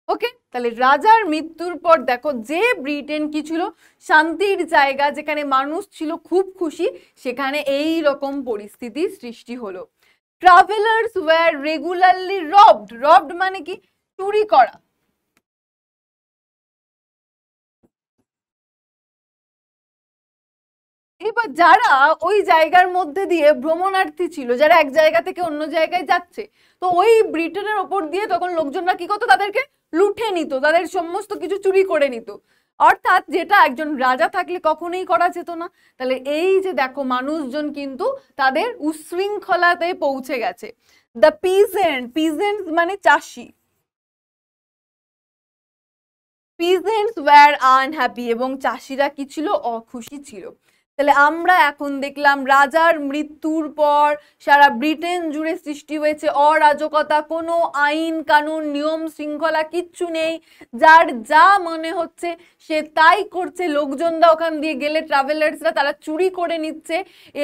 ওকে, তাহলে রাজার মৃত্যুর পর দেখো যে ব্রিটেন কি ছিল, শান্তির জায়গা, যেখানে মানুষ ছিল খুব খুশি, সেখানে এই রকম পরিস্থিতি সৃষ্টি হলো। Travellers were regularly robbed, robbed মানে কি, চুরি করা। এবার যারা ওই জায়গার মধ্যে দিয়ে ভ্রমণার্থী ছিল, যারা এক জায়গা থেকে অন্য জায়গায় যাচ্ছে, তো ওই ব্রিটেনের ওপর দিয়ে তখন লোকজনরা কি করতো, তাদেরকে লুঠে নিত, তাদের সমস্ত কিছু চুরি করে নিত। অর্থাৎ যেটা একজন রাজা থাকলে কখনোই করা যেত না। তাহলে এই যে দেখো মানুষজন কিন্তু তাদের উশৃঙ্খলাতে পৌঁছে গেছে। দ্য পিজেন্ট, পিজেন্টস মানে চাষি, পিজেন্টস ওয়্যার আনহ্যাপি, এবং চাষিরা কি ছিল, অখুশি ছিল। তাহলে আমরা এখন দেখলাম রাজার মৃত্যুর পর সারা ব্রিটেন জুড়ে সৃষ্টি হয়েছে অরাজকতা, কোনো আইন কানুন নিয়ম শৃঙ্খলা কিচ্ছু নেই, যার যা মনে হচ্ছে সে তাই করছে, লোকজনরা ওখান দিয়ে গেলে ট্রাভেলার্সরা তারা চুরি করে নিচ্ছে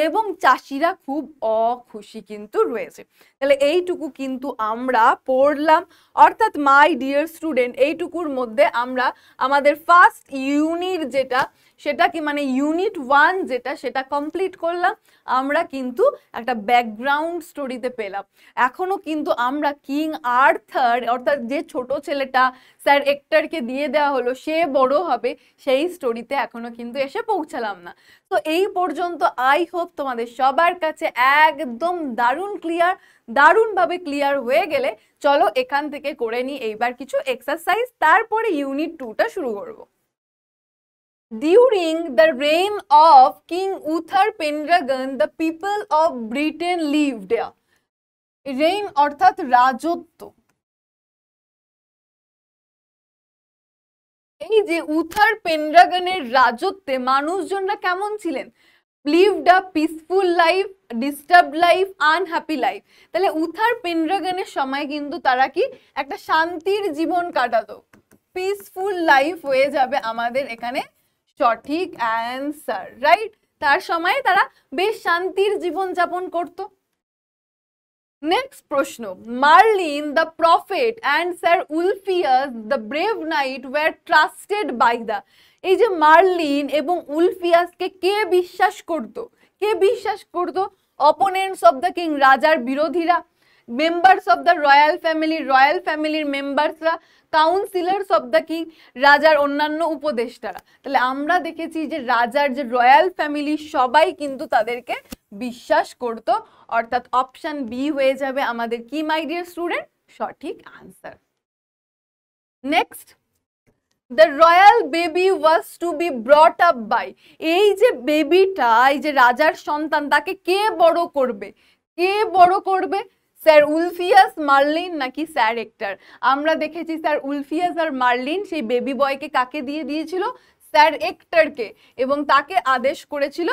এবং চাষিরা খুব অখুশি কিন্তু রয়েছে। তাহলে এইটুকু কিন্তু আমরা পড়লাম, অর্থাৎ মাই ডিয়ার স্টুডেন্ট এইটুকুর মধ্যে আমরা আমাদের ফার্স্ট ইউনিট যেটা সেটা কি মানে ইউনিট 1 যেটা সেটা কমপ্লিট করলাম, আমরা কিন্তু একটা ব্যাকগ্রাউন্ড স্টোরিতে পেলাম। এখনো কিন্তু আমরা কিং আর্থার অর্থাৎ যে ছোট ছেলেটা স্যার এক্টরকে দিয়ে দেওয়া হলো সে বড় হবে সেই স্টোরিতে এখনো কিন্তু এসে পৌঁছালাম না। তো এই পর্যন্ত আই হোপ তোমাদের সবার কাছে একদম দারুণভাবে ক্লিয়ার হয়ে গেলে চলো এখান থেকে করে নিই এইবার কিছু এক্সারসাইজ, তারপরে ইউনিট 2টা শুরু করব। During the reign of King Uther Pendragon, the people of Britain lived. Reign অর্থাৎ রাজত্ব। এই যে উথার পেন্ড্রাগনের রাজত্বে মানুষজনরা কেমন ছিলেন? Lived a peaceful life, disturbed life, unhappy life. তাহলে উথার পেন্ড্রাগনের সময় কিন্তু তারা কি একটা শান্তির জীবন কাটাতো, পিসফুল লাইফ হয়ে যাবে আমাদের এখানে সঠিক অ্যান্সার, রাইট? তার সময় তারা বেশ শান্তির জীবন যাপন করতো। নেক্সট প্রশ্ন, Merlin the prophet and sir Ulfius the brave knight were trusted by the. এই যে মার্লিন এবং উলফিয়াসকে কে বিশ্বাস করতো? কে বিশ্বাস করতো? অপোনেন্টস অফ দ্য কিং, রাজার বিরোধীরা, মেম্বার্স অফ দ্য রয়্যাল ফ্যামিলির মেম্বার্সরা, কাউন্সিলার্স অফ দ্য কিং, রাজার অন্যান্য উপদেষ্টারা। তাহলে আমরা দেখেছি যে রাজার যে রয়্যাল ফ্যামিলি সবাই কিন্তু তাদেরকে বিশ্বাস করত, অর্থাৎ অপশন বি হয়ে যাবে আমাদের কি মাই ডিয়ার স্টুডেন্ট সঠিক answer. Next, the royal baby was to be brought up by. এই যে বেবিটা, এই যে রাজার সন্তান, তাকে কে বড় করবে? কে বড় করবে? স্যার উলফিয়াস, মার্লিন নাকি স্যার এক্টর? আমরা দেখেছি স্যার উলফিয়াস আর মার্লিন সেই বেবি বয়কে কাকে দিয়ে দিয়েছিল? স্যার এক্টরকে, এবং তাকে আদেশ করেছিল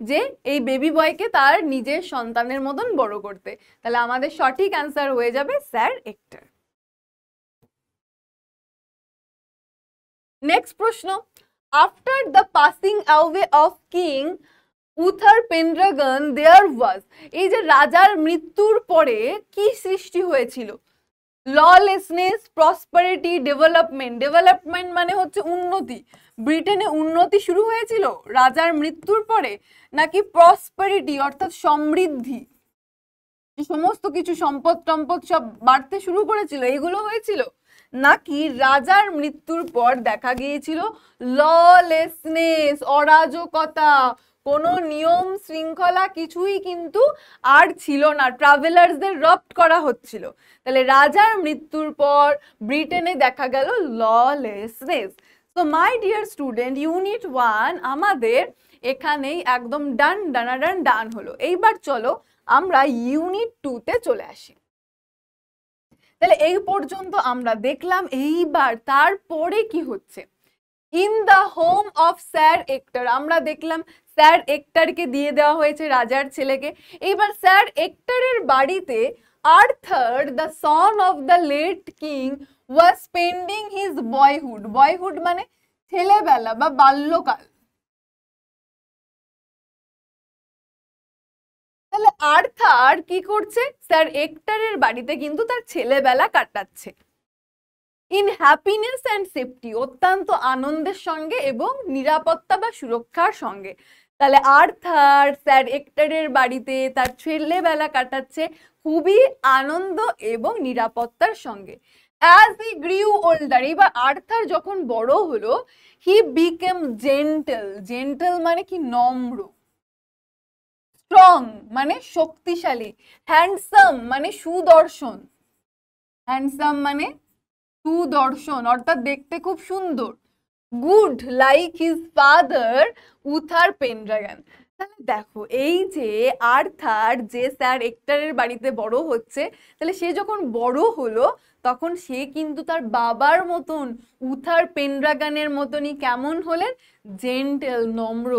যে এই বেবি বয়কে তার নিজের সন্তানের মতন বড় করতে। তাহলে আমাদের সঠিক অ্যান্সার হয়ে যাবে স্যার এক্টর। নেক্সট প্রশ্ন, after the passing away of king Uther Pendragon there was. এই যে রাজার মৃত্যুর পরে কি সৃষ্টি হয়েছিল? Lawlessness, prosperity, development. ডেভেলপমেন্ট মানে হচ্ছে উন্নতি। ব্রিটেনে উন্নতি শুরু হয়েছিল রাজার মৃত্যুর পরে, নাকি প্রসপারিটি অর্থাৎ সমৃদ্ধি, সমস্ত কিছু সম্পদ টম্পদ সব বাড়তে শুরু করেছিল, এগুলো হয়েছিল? নাকি রাজার মৃত্যুর পর দেখা গিয়েছিল ললেসনেস, অরাজকতা, কোনো নিয়ম শৃঙ্খলা কিছুই কিন্তু আর ছিল না, ট্রাভেলার্সদের রপ্ট করা হচ্ছিল। তাহলে রাজার মৃত্যুর পর ব্রিটেনে দেখা গেল ললেসনেস। তো মাই ডিয়ার স্টুডেন্ট, ইউনিট 1 আমাদের এখানেই একদম ডান হলো। এইবার চলো আমরা ইউনিট 2তে চলে আসি। তাহলে এই পর্যন্ত আমরা দেখলাম, এইবার তারপরে কি হচ্ছে? In the home of sir actor, আমরা দেখলাম স্যার এক্টরকে দিয়ে দেওয়া হয়েছে রাজার ছেলেকে। এইবার স্যার এক্টরের বাড়িতে Arthur the son of the late king was spending his boyhood. Boyhood মানে ছেলেবেলা বা বাল্যকাল। তাহলে আর্থার কি করছে? স্যার এক্টরের বাড়িতে কিন্তু তার ছেলেবেলা কাটাচ্ছে ইন হ্যাপিনেস অ্যান্ড সেফটি, অত্যন্ত আনন্দের সঙ্গে এবং নিরাপত্তা বা সুরক্ষার সঙ্গে। তাহলে আর্থার স্যার এক্টরের বাড়িতে তার ছেলেবেলা কাটাচ্ছে খুবই আনন্দ এবং নিরাপত্তার সঙ্গে। অ্যাজ হি গ্রিউ ওল্ডার, এবার আর্থার যখন বড় হলো, হি বিকেম জেন্টল। জেন্টল মানে কি? নম্র। স্ট্রং মানে শক্তিশালী। হ্যান্ডসাম মানে সুদর্শন। হ্যান্ডসাম মানে সুদর্শন অর্থাৎ দেখতে খুব সুন্দর। Good like his father Uther Pendragon. তাহলে দেখো, এই যে আর্থার যে স্যার এক্টরের বাড়িতে বড় হচ্ছে, তাহলে সে যখন বড় হলো তখন সে কিন্তু তার বাবার মতন উথার পেন্ড্রাগনের মতনই কেমন হলেন? জেন্টেল, নম্র।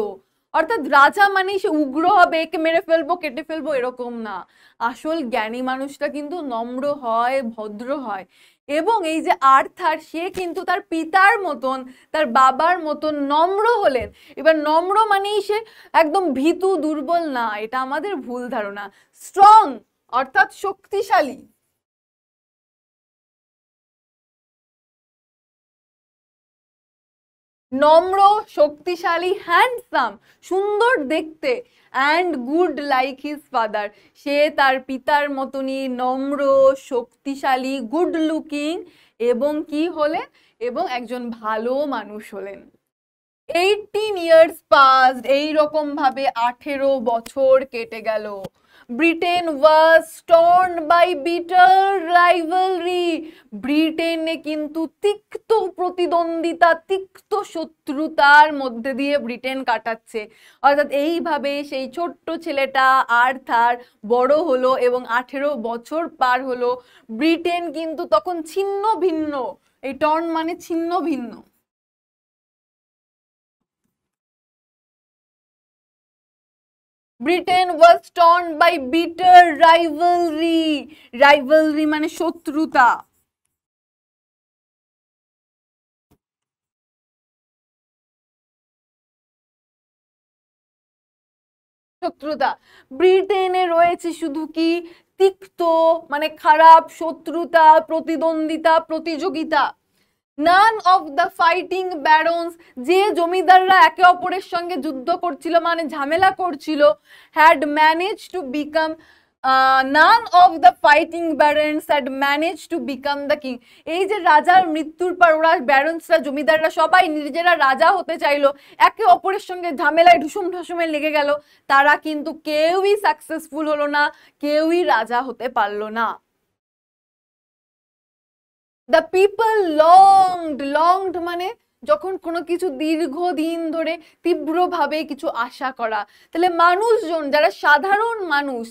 অর্থাৎ রাজা মানে সে উগ্র হবে, একে মেরে ফেলবো কেটে ফেলবো এরকম না। আসল জ্ঞানী মানুষটা কিন্তু নম্র হয়, ভদ্র হয়। এবং এই যে আর্থার সে কিন্তু তার পিতার মতন, তার বাবার মতন নম্র হলেন। এবার নম্র মানেই সে একদম ভীতু দুর্বল না, এটা আমাদের ভুল ধারণা। স্ট্রং অর্থাৎ শক্তিশালী। নম্র, শক্তিশালী, হ্যান্ডসাম, সুন্দর দেখতে, and good like his father, সে তার পিতার মতনই নম্র, শক্তিশালী, গুড লুকিং এবং কি হলেন, এবং একজন ভালো মানুষ হলেন। 18 years passed, এইরকম ভাবে 18 বছর কেটে গেল। Britain was torn by bitter rivalry, ব্রিটেনে কিন্তু তিক্ত প্রতিদ্বন্দ্বিতা, তিক্ত শত্রুতার মধ্যে দিয়ে ব্রিটেন কাটাচ্ছে। অর্থাৎ এইভাবে সেই ছোট্ট ছেলেটা আর্থার বড় হলো এবং 18 বছর পার হলো। ব্রিটেন কিন্তু তখন ছিন্ন ভিন্ন, এই টর্ন মানে ছিন্ন ভিন্ন। Britain was torn by bitter rivalry, rivalry মানে শত্রুতা। শত্রুতা, ব্রিটেনে রয়েছে শুধু কি তিক্ত মানে খারাপ শত্রুতা, প্রতিদ্বন্দ্বিতা, প্রতিযোগিতা। None of the fighting barons, যে জমিদাররা একে অপরের সঙ্গে যুদ্ধ করছিল মানে ঝামেলা করছিল, had manage to become none of the fighting barons had manage to become the king. এই যে রাজার মৃত্যুর পর ওরা ব্যারন্সরা, জমিদাররা সবাই নিজেরা রাজা হতে চাইলো, একে অপরের সঙ্গে ঝামেলায় ঢুসুম ঢুসুমে লেগে গেল, তারা কিন্তু কেউই সাকসেসফুল হলো না, কেউই রাজা হতে পারলো না। দ্য পিপল লংড মানে যখন কোনো কিছু দীর্ঘদিন ধরে তীব্রভাবে কিছু আশা করা, তাহলে মানুষজন যারা সাধারণ মানুষ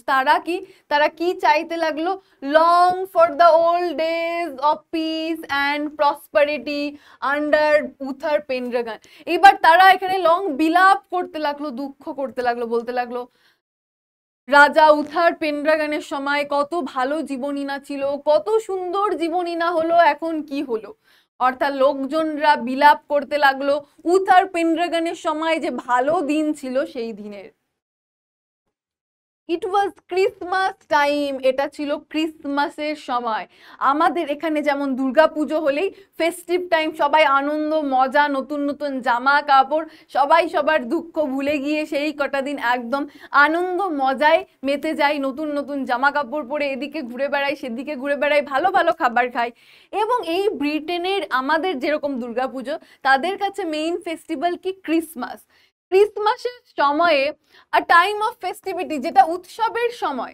তারা কি চাইতে লাগলো, long for the old days of peace and prosperity under Uther Pendragon. এবার তারা এখানে লং বিলাপ করতে লাগলো, দুঃখ করতে লাগলো, বলতে লাগলো রাজা উথার পেন্ড্রাগনের সময় কত ভালো জীবনই না ছিল, কত সুন্দর জীবনই না হলো, এখন কি হলো। অর্থাৎ লোকজনরা বিলাপ করতে লাগলো উথার পেন্ড্রাগনের সময় যে ভালো দিন ছিল সেই দিনের। ইট ওয়াজ ক্রিসমাস টাইম, এটা ছিল ক্রিসমাসের সময়। আমাদের এখানে যেমন দুর্গাপুজো হলেই ফেস্টিভ টাইম, সবাই আনন্দ মজা, নতুন নতুন জামা কাপড়, সবাই সবার দুঃখ ভুলে গিয়ে সেই কটা দিন একদম আনন্দ মজায় মেতে যায়, নতুন নতুন জামা কাপড় পরে এদিকে ঘুরে বেড়াই সেদিকে ঘুরে বেড়াই, ভালো ভালো খাবার খাই। এবং এই ব্রিটেনের আমাদের যেরকম দুর্গাপুজো, তাদের কাছে মেইন ফেস্টিভ্যাল কি ক্রিসমাস। ক্রিসমাসের সময়ে আ টাইম অফ ফেস্টিভিটি, যেটা উৎসবের সময়,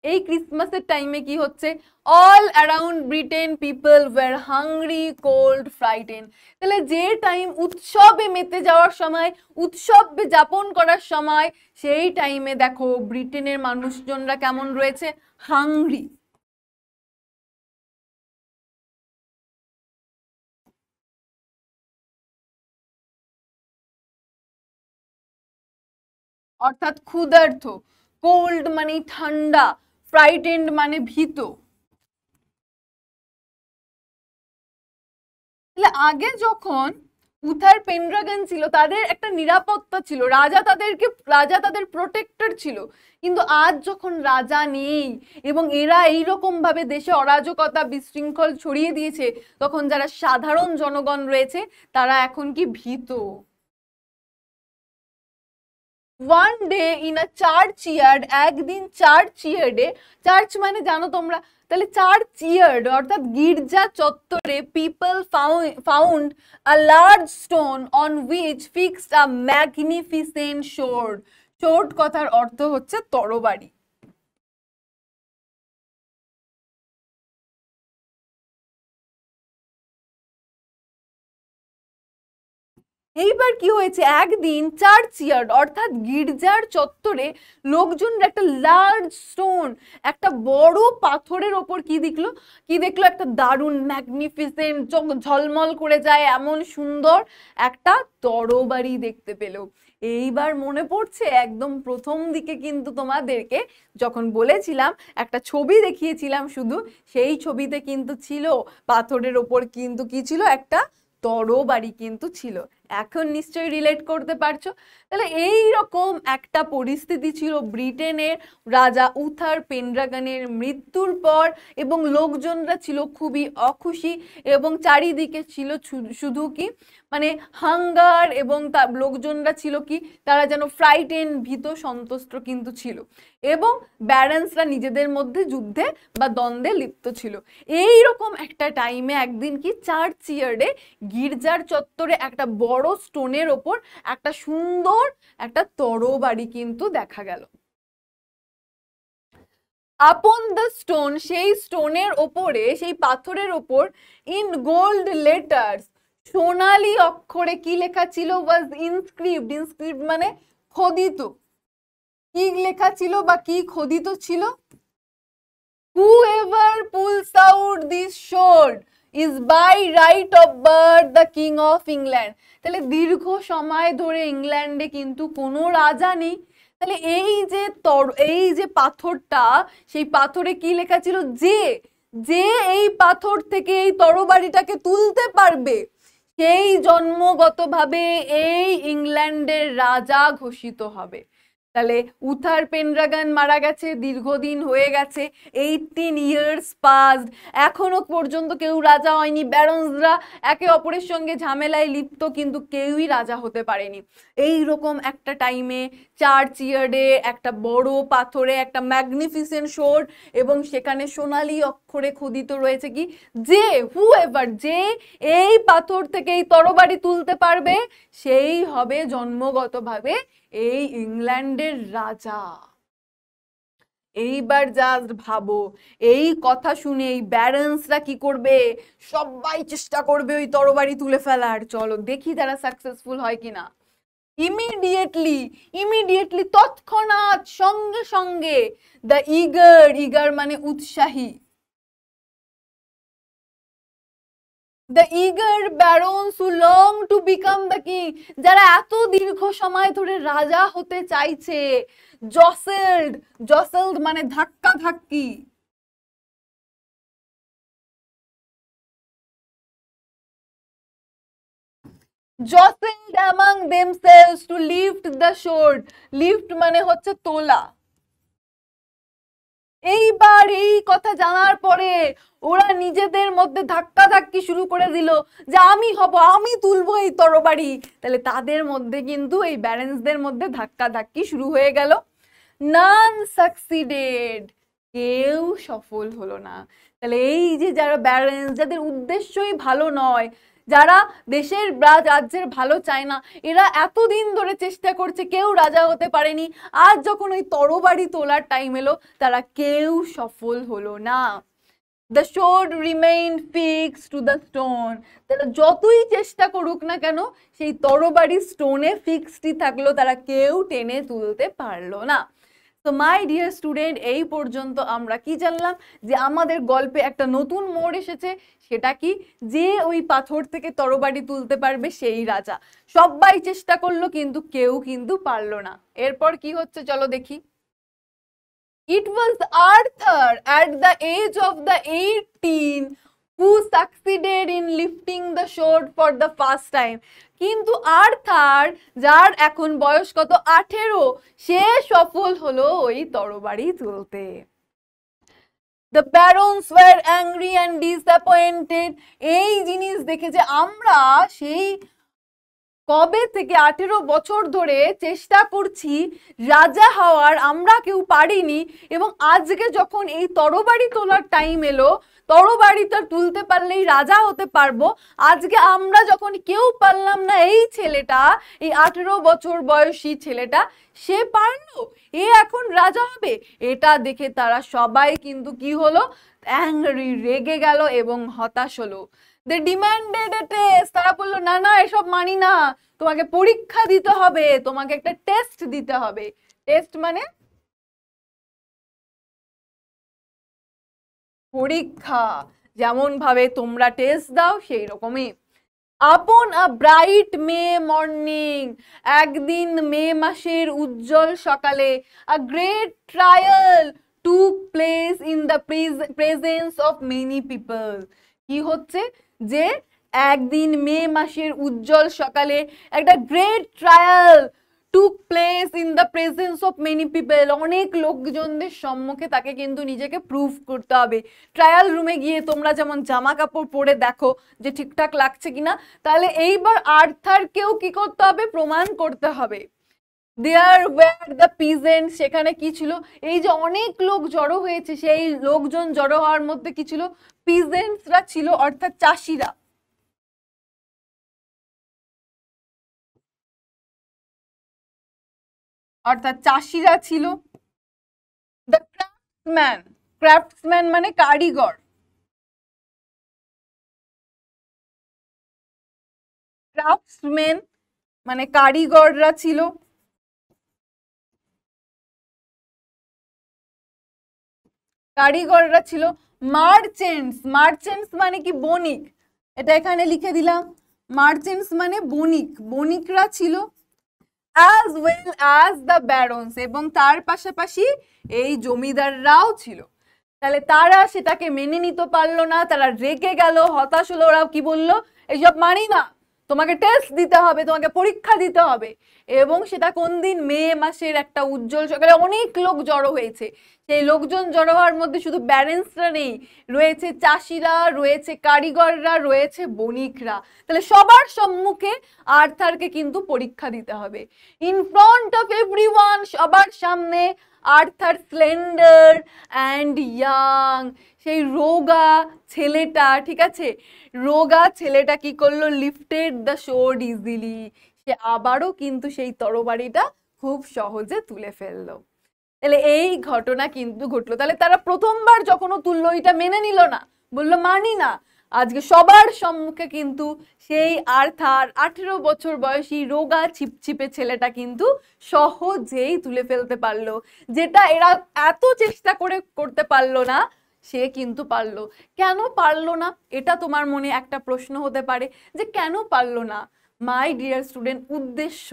এই ক্রিসমাসের টাইমে কি হচ্ছে, all around Britain people were hungry cold frighten. তাহলে যে টাইম উৎসবে মেতে যাওয়ার সময়, উৎসব যাপন করার সময়, সেই টাইমে দেখো ব্রিটেনের মানুষজনরা কেমন রয়েছে, হাংরি। অর্থাৎ ক্ষুধার্ত, কোল্ড মানে ঠান্ডা, ফ্রাইটেন্ড মানে ভীত। তাহলে আগে যখন উথার পেন্ড্রাগন ছিল তাদের একটা নিরাপত্তা ছিল, রাজা তাদের প্রোটেক্টর ছিল। কিন্তু আজ যখন রাজা নেই এবং এরা এইরকম ভাবে দেশে অরাজকতা বিশৃঙ্খল ছড়িয়ে দিয়েছে, তখন যারা সাধারণ জনগণ রয়েছে তারা এখন কি ভীত। One day in a church yard, একদিন চার্চ ইয়ার্ডে, চার্চ মানে জানো তোমরা, তাহলে চার্চ ইয়ার্ড অর্থাৎ গির্জা চত্বরে, people found a large stone on which fixed a magnificent শোর্ড। শোর্ড কথার অর্থ হচ্ছে তরবারি। এইবার কি হয়েছে, একদিন চার্চ ইয়ার্ড অর্থাৎ গির্জার চত্বরে লোকজন একটা লার্জ স্টোন, একটা বড় পাথরের ওপর কি দেখলো, একটা দারুণ ম্যাগনিফিসেন্ট, ঝলমল করে যায় এমন সুন্দর একটা তরবারি দেখতে পেল। এইবার মনে পড়ছে একদম প্রথম দিকে কিন্তু তোমাদেরকে যখন বলেছিলাম, একটা ছবি দেখিয়েছিলাম শুধু, সেই ছবিতে কিন্তু ছিল পাথরের ওপর কিন্তু কি ছিল, একটা তরবারি কিন্তু ছিল। এখন নিশ্চয়ই রিলেট করতে পারছো। তাহলে এই রকম একটা পরিস্থিতি ছিল ব্রিটেনের রাজা উথার পেনড্রাগনের মৃত্যুর পর, এবং লোকজনরা ছিল খুবই অখুশি, এবং চারিদিকে ছিল শুধু কি মানে হাঙ্গার, এবং লোকজনরা ছিল কি তারা যেন ফ্রাইটেন, ভীত সন্ত্রস্ত কিন্তু ছিল, এবং ব্যারেন্সরা নিজেদের মধ্যে যুদ্ধে বা দ্বন্দ্বে লিপ্ত ছিল। এই রকম একটা টাইমে একদিন কি চার্চইয়ার্ডে গির্জার চত্বরে একটা বড় স্টোনের ওপর একটা সুন্দর একটা তরবারি কিন্তু দেখা গেল। আপন দ্য স্টোন, সেই স্টোনের ওপরে, সেই পাথরের ওপর ইন গোল্ড লেটার্স, সোনালী অক্ষরে কি লেখা ছিল? ওয়াজ ইনস্ক্রিপ্ট। ইনস্ক্রিপ্ট মানে খোদিত। কি লেখা ছিল বা কি খোদিত ছিল? Whoever pulls out this sword is by right of birth the king of England. তাহলে দীর্ঘ সময় ধরে ইংল্যান্ডে কিন্তু কোনো রাজা নেই। তাহলে এই যে পাথরটা, সেই পাথরে কি লেখা ছিল? যে যে এই পাথর থেকে এই তরবারিটাকে তুলতে পারবে সেই জন্মগতভাবে এই ইংল্যান্ডের রাজা ঘোষিত হবে। তাহলে উথার পেনড্রাগন মারা গেছে, দীর্ঘদিন হয়ে গেছে, 18 ইয়ার্স পাস্ট, এখনো পর্যন্ত কেউ রাজা হয়নি। ব্যারন্সরা একে অপরের সঙ্গে ঝামেলায় লিপ্ত, কিন্তু কেউই রাজা হতে পারেনি। এই রকম একটা টাইমে চার্চইয়ার্ডে একটা বড় পাথরে একটা ম্যাগনিফিসেন্ট সোর্ড, এবং সেখানে সোনালী অক্ষরে খোদিত রয়েছে কি? যে হুএভার, যে এই পাথর থেকে এই তরবারি তুলতে পারবে সেই হবে জন্মগতভাবে এই ইংল্যান্ডের রাজা। এইবার জাস্ট ভাবো, এই কথা শুনে এই ব্যারেন্সরা কি করবে? সবাই চেষ্টা করবে ওই তরবারি তুলে ফেলার। চলো দেখি তারা সাকসেসফুল হয় কিনা। ইমিডিয়েটলি তৎক্ষণাৎ, সঙ্গে সঙ্গে, দ্য ইগার মানে উৎসাহী, the eager barons who long to become the king, যারা এত দীর্ঘ সময় ধরে রাজা হতে চাইছে, জসেলড মানে ধাক্কা ধাক্কি, jostled among themselves to lift the sword, lift মানে হচ্ছে তোলা। এইবার এই কথা জানার পরে ওরা নিজেদের মধ্যে ধাক্কা ধাক্কি শুরু করে দিল যে আমি হব, আমি তুলবো এই তরবারি। তাহলে তাদের মধ্যে কিন্তু এই ব্যারেন্সদের মধ্যে ধাক্কা ধাক্কি শুরু হয়ে গেল। নান সাকসিডেড, কেউ সফল হলো না। তাহলে এই যে যারা ব্যারেন্স, যাদের উদ্দেশ্যই ভালো নয়, যারা দেশের রাজ্যের ভালো চায় না, এরা এতদিন ধরে চেষ্টা করছে, কেউ রাজা হতে পারেনি। আজ যখন ওই তরবারি তোলার টাইম এলো, তারা কেউ সফল হলো না। The sword remained fixed to the stone. তারা যতই চেষ্টা করুক না কেন, সেই তরবারি স্টোনে ফিক্সডই থাকলো, তারা কেউ টেনে তুলতে পারলো না। তো মাই ডিয়ার স্টুডেন্ট, এই পর্যন্ত আমরা কি জানলাম? যে আমাদের গল্পে একটা নতুন মোড় এসেছে। সেটা কি? যে ওই পাথর থেকে তরবারি তুলতে পারবে সেই রাজা। সবাই চেষ্টা করলো, কিন্তু কেউ কিন্তু পারলো না। এরপর কি হচ্ছে চলো দেখি। It was Arthur at the age of the 18 who succeeded in lifting the sword for the first time. কিন্তু আর্থার, যার এখন বয়স কত? 18, সে সফল হলো ওই তরবারি তুলতে। The barons were angry and disappointed. এই জিনিস দেখে যে আমরা সেই কবে থেকে 18 বছর ধরে চেষ্টা করছি রাজা হওয়ার, আমরা কেউ পারিনি, এবং আজকে যখন এই তরবারি তোলার টাইম এলো, তরবারিটা তুলতে পারলেই রাজা হতে পারবো, আজকে আমরা যখন কেউ পারলাম না, এই ছেলেটা, এই 18 বছর বয়সী ছেলেটা, সে পারলো, এ এখন রাজা হবে। এটা দেখে তারা সবাই কিন্তু কি হলো? অ্যাংরি, রেগে গেল এবং হতাশ হলো। They demanded a test. তারা বললো না না, এসব মানি না, তোমাকে পরীক্ষা দিতে হবে, তোমাকে একটা টেস্ট দিতে হবে। টেস্ট মানে পরীক্ষা, যেমন ভাবে তোমরা টেস্ট দাও সেই রকমই। আপন আ ব্রাইট মে মর্নিং, একদিন মে মাসের উজ্জ্বল সকালে, a great trial took place in the presence of many people. কি হচ্ছে? যে একদিন মে মাসের উজ্জ্বল সকালে একটা great trial took place in the presence of many people. অনেক লোকজনদের সম্মুখে তাকে কিন্তু নিজেকে প্রুভ করতে হবে। ট্রায়াল রুমে গিয়ে তোমরা যেমন জামা কাপড় পরে দেখো যে ঠিকঠাক লাগছে কিনা, তাহলে এইবার আর্থারকেও কি করতে হবে, প্রমাণ করতে হবে। দেয়ার ওয়্যার দ্য পিজেন্ট, সেখানে কি ছিল, এই যে অনেক লোক জড়ো হয়েছে, সেই লোকজন জড়ো হওয়ার মধ্যে কি ছিল, পিজেন্টসরা ছিল, অর্থাৎ চাষিরা। অর্থাৎ চাষিরা ছিল। দ্য ক্রাফটসম্যান, ক্রাফটসম্যান মানে কারিগর, ক্রাফটসম্যান মানে কারিগররা ছিল। কারিগররা ছিল। মার্চেন্টস, মার্চেন্টস মানে কি, বণিক, এটা এখানে লিখে দিলাম। মার্চেন্টস মানে বণিক, বণিকরা ছিল। as well as the barons, এবং তার পাশাপাশি এই জমিদাররাও ছিল। তাহলে তারা সেটাকে মেনে নিতে পারলো না, তারা রেগে গেল, হতাশ হলো। ওরা কি বললো, এইসব মানি না, তোমাকে টেস্ট দিতে হবে, তোমাকে পরীক্ষা দিতে হবে। এবং সেটা কোন দিন, মে মাসের একটা উজ্জ্বল সকালে অনেক লোক জড়ো হয়েছে। সেই লোকজন জড়ো হওয়ার মধ্যে শুধু ব্যারেন্সরা নেই, রয়েছে চাষিরা, রয়েছে কারিগররা, রয়েছে বণিকরা। তাহলে সবার সম্মুখে আর্থারকে কিন্তু পরীক্ষা দিতে হবে। ইন ফ্রন্ট অফ এভরিওয়ান, সবার সামনে আর্থার স্লেন্ডার অ্যান্ড ইয়াং, সেই রোগা ছেলেটা, ঠিক আছে, রোগা ছেলেটা কি করলো, লিফটেড দ্য শোর্ড ইজিলি, সে আবারও কিন্তু সেই তরবারিটা খুব সহজে তুলে ফেললো। তাহলে এই ঘটনা কিন্তু ঘটলো। তাহলে তারা প্রথমবার যখন তুললো, এটা মেনে নিল না, বললো মানি না। আজকে সবার সম্মুখে কিন্তু সেই আর্থার 18 বছর বয়সী রোগা ছিপছিপে ছেলেটা কিন্তু সহজেই তুলে ফেলতে পারলো, যেটা এরা এত চেষ্টা করে করতে পারলো না, সে কিন্তু পারলো। কেন পারলো না, এটা তোমার মনে একটা প্রশ্ন হতে পারে যে কেন পারলো না। মাই ডিয়ার স্টুডেন্ট, উদ্দেশ্য,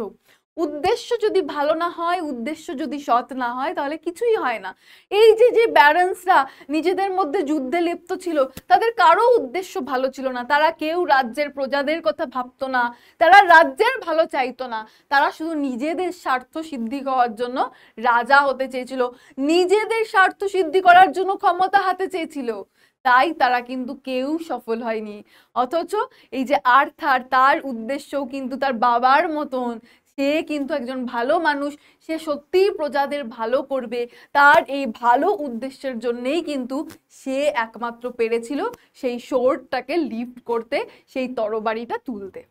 উদ্দেশ্য যদি ভালো না হয়, উদ্দেশ্য যদি সৎ না হয়, তাহলে কিছুই হয় না। এই যে যে ব্যারেন্সরা নিজেদের মধ্যে যুদ্ধে লিপ্ত ছিল, তাদের কারো উদ্দেশ্য ভালো ছিল না। তারা কেউ রাজ্যের প্রজাদের কথা ভাবতো না, তারা রাজ্যের ভালো চাইতো না, তারা শুধু নিজেদের স্বার্থ সিদ্ধি করার জন্য রাজা হতে চেয়েছিল, নিজেদের স্বার্থ সিদ্ধি করার জন্য ক্ষমতা হাতে চেয়েছিল। তাই তারা কিন্তু কেউ সফল হয়নি। অথচ এই যে আর্থার, তার উদ্দেশ্যও কিন্তু তার বাবার মতন, সে কিন্তু একজন ভালো মানুষ, সে সত্যিই প্রজাদের ভালো করবে। তার এই ভালো উদ্দেশ্যের জন্যই কিন্তু সে একমাত্র পেরেছিল সেই শোর্ডটাকে লিফট করতে, সেই তরবারিটা তুলতে।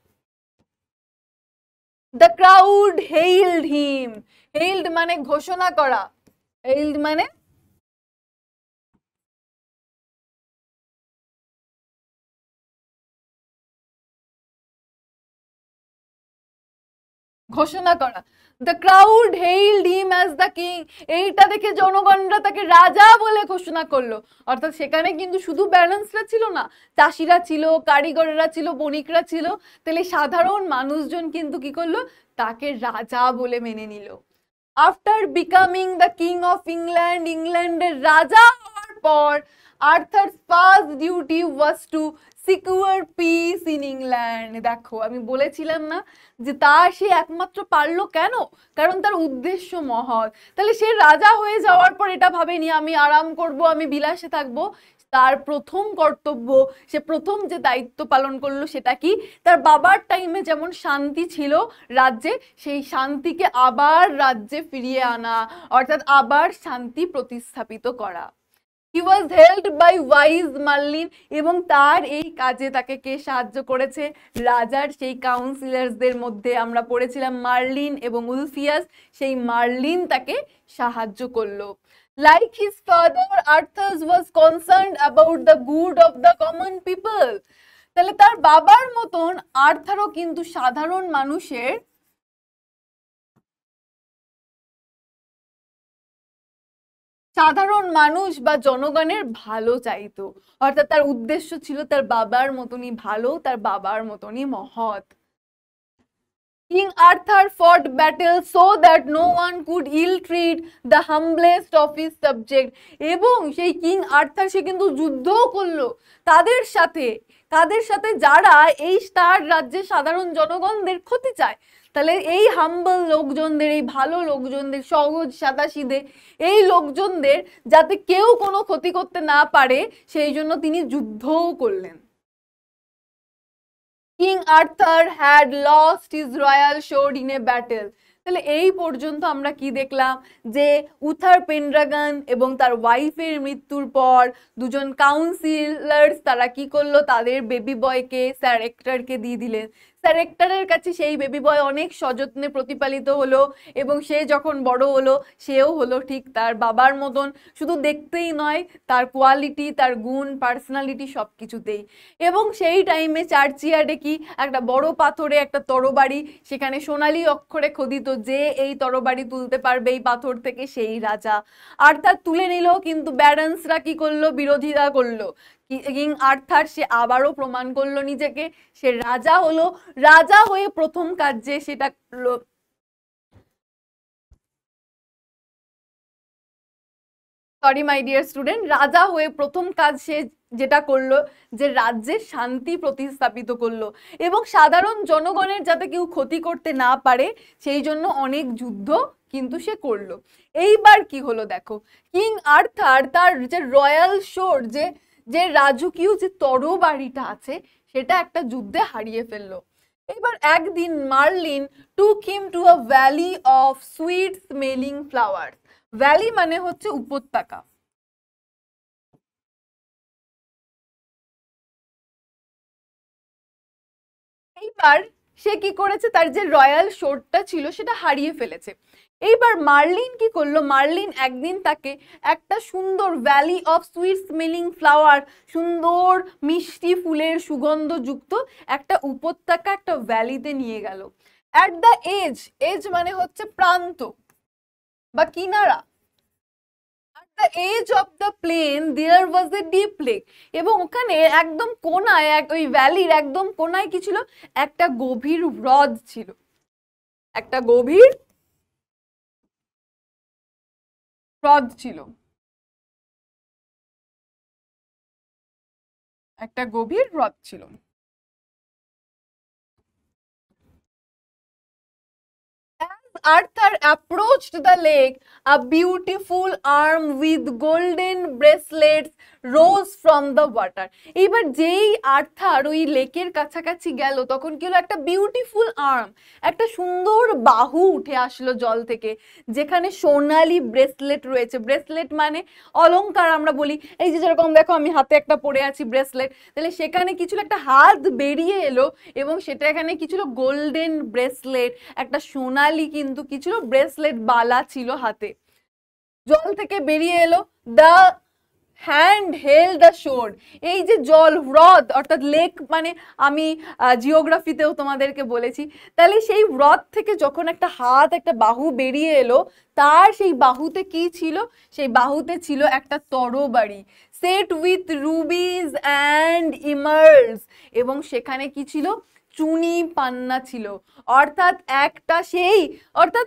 দ্য ক্রাউড হেইলড হিম, হেইলড মানে ঘোষণা করা, হেইলড মানে ঘোষণা করা। The crowd hailed him as the king, এইটা দেখে জনগণরা তাকে রাজা বলে ঘোষণা করলো। অর্থাৎ সেখানে কিন্তু শুধু ব্যালেন্সরা ছিল না, চাষিরা ছিল, কারিগররা ছিল, বণিকরা ছিল। তাহলে সাধারণ মানুষজন কিন্তু কি করলো, তাকে রাজা বলে মেনে নিল। After becoming the king of England, ইংল্যান্ডের রাজা হওয়ার পর Arthur's first duty was to secure piece in England. দেখো আমি বলেছিলাম না যে সে একমাত্র পারলো কেন, কারণ তার উদ্দেশ্য মহৎ। তাহলে সে রাজা হয়ে যাওয়ার পর এটা ভাবেনি আমি আরাম করব, আমি বিলাসে থাকবো। তার প্রথম কর্তব্য, সে প্রথম যে দায়িত্ব পালন করলো সেটা কি, তার বাবার টাইমে যেমন শান্তি ছিল রাজ্যে, সেই শান্তিকে আবার রাজ্যে ফিরিয়ে আনা, অর্থাৎ আবার শান্তি প্রতিস্থাপিত করা। He was helped by wise Merlin, এবং তার এই কাজে তাকে কে সাহায্য করেছে, রাজার সেই কাউন্সিলারদের মধ্যে আমরা পড়েছিলাম মার্লিন এবং উলফিয়াস, সেই মার্লিন তাকে সাহায্য করলো। Like his father, Arthur was concerned about the good of the common people. তাহলে তার বাবার মতন আর্থারও কিন্তু সাধারণ মানুষের, সাধারণ মানুষ বা জনগণের ভালো চাইতো। অর্থাৎ তার উদ্দেশ্য ছিল তার বাবার মতনই ভালো, তার বাবার মতনই মহৎ। King Arthur fought battle so that no one could ill treat the humblest of his subject. এবং সেই কিং আর্থার সে কিন্তু যুদ্ধও করলো তাদের সাথে, কাদের সাথে? যারা এই তার রাজ্যের সাধারণ জনগণদের ক্ষতি চায়। তাহলে এই হাম্বল লোকজনদের, এই ভালো লোকজনদের, সহজ সাদাসিধে এই লোকজনদের যাতে কেউ কোনো ক্ষতি করতে না পারে সেই জন্য তিনি যুদ্ধও করলেন। King Arthur had lost his royal শোর্ড in a battle. তাহলে এই পর্যন্ত আমরা কি দেখলাম যে উথার পেনড্রাগন এবং তার ওয়াইফের মৃত্যুর পর দুজন কাউন্সিলর্স তারা কি করলো, তাদের বেবি বয়কে স্যার হেক্টরকে দিয়ে দিলেন। স্যার হেক্টরের কাছে সেই বেবি বয় অনেক সযত্নে প্রতিপালিত হলো এবং সে যখন বড় হলো সেও হলো ঠিক তার বাবার মতন, শুধু দেখতেই নয় তার কোয়ালিটি, তার গুণ, পার্সোনালিটি সব কিছুতেই। এবং সেই টাইমে চার্চিয়ার্ডে কি একটা বড় পাথরে একটা তরবারি, সেখানে সোনালী অক্ষরে খোদিত যে এই তরবারি তুলতে পারবে এই পাথর থেকে সেই রাজা। আর্থার তুলে নিল, কিন্তু ব্যারন্সরা কি করলো, বিরোধিতা করলো। কিং আর্থার সে আবারও প্রমাণ করলো নিজেকে, সে রাজা হলো। রাজা হয়ে প্রথম কাজ যে সেটা করলো, সরি মাই ডিয়ার স্টুডেন্ট, রাজা হয়ে প্রথম কাজ সে যেটা করলো যে রাজ্যের শান্তি প্রতিস্থাপিত করলো এবং সাধারণ জনগণের যাতে কেউ ক্ষতি করতে না পারে সেই জন্য অনেক যুদ্ধ কিন্তু সে করলো। এইবার কি হলো দেখো, কিং আর্থার তার যে রয়্যাল শোর্ড, যে রাজকীয় যে তরবারিটা আছে সেটা একটা যুদ্ধে হারিয়ে ফেললো। এবার একদিন Merlin took him to a valley of sweet smelling flower. Valley মানে হচ্ছে উপত্যকা। এইবার সে কি করেছে, তার যে রয়্যাল শোর্ডটা ছিল সেটা হারিয়ে ফেলেছে। এইবার মার্লিন কি করলো, মার্লিন একদিন তাকে একটা সুন্দর valley of sweet smelling flower, সুন্দর মিষ্টি ফুলের সুগন্ধযুক্ত একটা উপত্যকা, একটা ভ্যালিতে নিয়ে গেল। অ্যাট দ্য এজ, এজ মানে হচ্ছে প্রান্ত বা কিনারা, the edge of the plain there was a deep lake, এবং ওখানে একদম কোনায়, ওই ভ্যালির একদম কোনায় কি ছিল, একটা গভীর হ্রদ ছিল, একটা গভীর হ্রদ ছিল, একটা গভীর হ্রদ ছিল। Arthur approached the lake, a beautiful arm with golden bracelets rose from the water. এবার যেই আর্থার ওই লেকের কাছাকাছি গেল তখন কি হলো, একটা বিউটিফুল আর্ম, একটা সুন্দর বাহু উঠে আসলো জল থেকে, যেখানে সোনালি ব্রেসলেট রয়েছে। ব্রেসলেট মানে অলংকার আমরা বলি, এই যে যেরকম দেখো আমি হাতে একটা পরে আছি ব্রেসলেট, তাহলে সেখানে কিছু একটা হাত বেরিয়ে এলো এবং সেটা এখানে কি ছিল, গোল্ডেন ব্রেসলেট, একটা সোনালি কিন্তু কি ছিল, ব্রেসলেট বালা ছিল হাতে, জল থেকে বেরিয়ে এলো। দ্য হ্যান্ড হেল্ড দ্য শোর্ড, এই যে জল, হ্রদ অর্থাৎ লেক মানে আমি জিওগ্রাফিতেও তোমাদেরকে বলেছি, তাহলে সেই হ্রদ থেকে যখন একটা হাত, একটা বাহু বেরিয়ে এলো, তার সেই বাহুতে কি ছিল, সেই বাহুতে ছিল একটা তরবারি, সেট উইথ রুবিজ অ্যান্ড ইমার্লস, এবং সেখানে কি ছিল, চুনি পান্না ছিল। অর্থাৎ একটা সেই, অর্থাৎ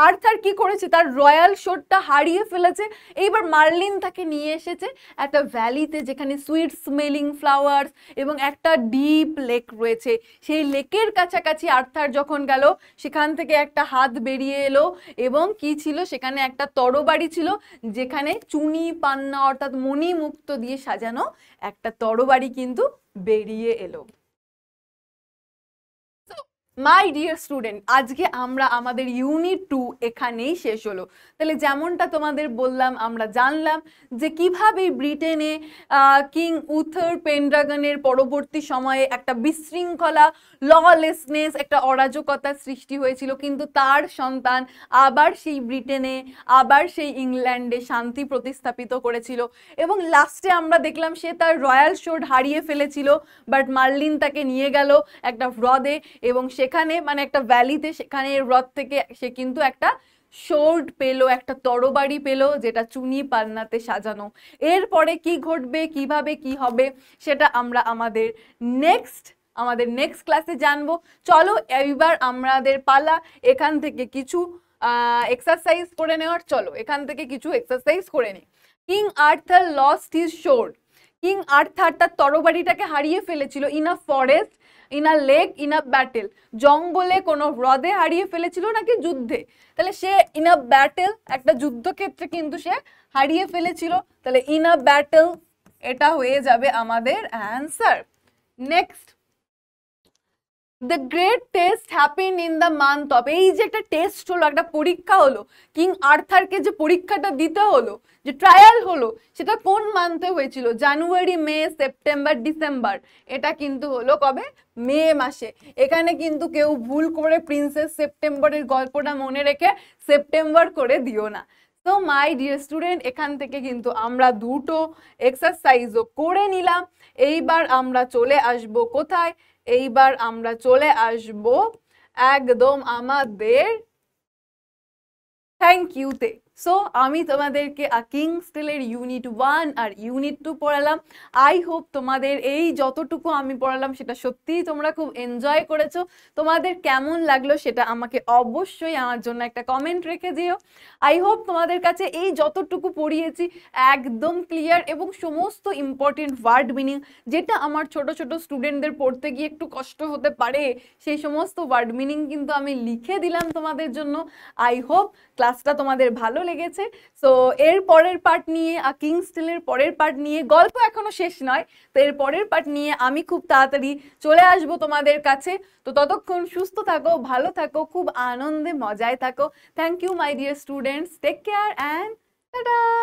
আর্থার কি করেছে, তার রয়্যাল শোর্ডটা হারিয়ে ফেলেছে। এইবার মার্লিন তাকে নিয়ে এসেছে একটা ভ্যালিতে যেখানে সুইট স্মেলিং ফ্লাওয়ার্স এবং একটা ডিপ লেক রয়েছে। সেই লেকের কাছাকাছি আর্থার যখন গেল, সেখান থেকে একটা হাত বেরিয়ে এলো এবং কি ছিল, সেখানে একটা তরবারি ছিল, যেখানে চুনি পান্না অর্থাৎ মণিমুক্ত দিয়ে সাজানো একটা তরবারি কিন্তু বেরিয়ে এলো। মাই ডিয়ার স্টুডেন্ট, আজকে আমরা আমাদের ইউনিট 2 এখানেই শেষ হলো। তাহলে যেমনটা তোমাদের বললাম, আমরা জানলাম যে কিভাবে ব্রিটেনে কিং উথার পেনড্রাগনের পরবর্তী সময়ে একটা বিশৃঙ্খলা, ললেসনেস, একটা অরাজকতা সৃষ্টি হয়েছিল, কিন্তু তার সন্তান আবার সেই ব্রিটেনে, আবার সেই ইংল্যান্ডে শান্তি প্রতিস্থাপিত করেছিল। এবং লাস্টে আমরা দেখলাম সে তার রয়্যাল শোর্ড হারিয়ে ফেলেছিল, বাট মার্লিন তাকে নিয়ে গেল একটা হ্রদে এবং সেখানে মানে একটা ভ্যালিতে, সেখানে হ্রদ থেকে সে কিন্তু একটা শোর্ড পেলো, একটা তরবারি পেলো যেটা চুনি পান্নাতে সাজানো। এরপরে কি ঘটবে, কিভাবে কি হবে সেটা আমরা আমাদের নেক্সট ক্লাসে জানবো। চলো এইবার আমাদের পালা এখান থেকে কিছু এক্সারসাইজ করে নেওয়ার। চলো এখান থেকে কিছু এক্সারসাইজ করে নিই। King Arthur lost his শোর্ড। King Arthur তার তরবারিটাকে হারিয়ে ফেলেছিল in a forest, in a lake, in a battle. জঙ্গলে, কোনো হ্রদে হারিয়ে ফেলেছিল নাকি যুদ্ধে? তাহলে সে ইন আ ব্যাটেল, একটা যুদ্ধক্ষেত্রে কিন্তু সে হারিয়ে ফেলেছিল। তাহলে ইন আ ব্যাটেল এটা হয়ে যাবে আমাদের answer. Next, the great test happen in the month of, এই যে একটা টেস্ট হলো, একটা পরীক্ষা হলো, কিং আর্থারকে যে পরীক্ষাটা দিতে হলো, যে ট্রায়াল হলো, সেটা কোন মান্থে হয়েছিল? জানুয়ারি, মে, সেপ্টেম্বর, ডিসেম্বর। এটা কিন্তু হলো কবে? মে মাসে। এখানে কিন্তু কেউ ভুল করে প্রিন্সেস সেপ্টেম্বরের গল্পটা মনে রেখে সেপ্টেম্বর করে দিও না। তো মাই ডিয়ার স্টুডেন্ট, এখান থেকে কিন্তু আমরা দুটো এক্সারসাইজও করে নিলাম। এইবার আমরা চলে আসব কোথায়? এইবার আমরা চলে আসব একদম আমাদের থ্যাংক ইউতে। সো আমি তোমাদেরকে কিংস টেলের ইউনিট 1 আর ইউনিট 2 পড়ালাম। আই হোপ তোমাদের এই যতটুকু আমি পড়ালাম সেটা সত্যিই তোমরা খুব এনজয় করেছো। তোমাদের কেমন লাগলো সেটা আমাকে অবশ্যই আমার জন্য একটা কমেন্ট রেখে দিও। আই হোপ তোমাদের কাছে এই যতটুকু পড়িয়েছি একদম ক্লিয়ার, এবং সমস্ত ইম্পর্টেন্ট ওয়ার্ড মিনিং, যেটা আমার ছোট ছোট স্টুডেন্টদের পড়তে গিয়ে একটু কষ্ট হতে পারে, সেই সমস্ত ওয়ার্ড মিনিং কিন্তু আমি লিখে দিলাম তোমাদের জন্য। আই হোপ ক্লাসটা তোমাদের ভালো লেগেছে। সো এর পরের পার্ট নিয়ে, কিংস টেলের পরের পার্ট নিয়ে, গল্প এখনো শেষ নয়, তো এর পরের পার্ট নিয়ে আমি খুব তাড়াতাড়ি চলে আসবো তোমাদের কাছে। তো ততক্ষণ সুস্থ থাকো, ভালো থাকো, খুব আনন্দে মজায় থাকো। Thank you my dear students, take care and tata.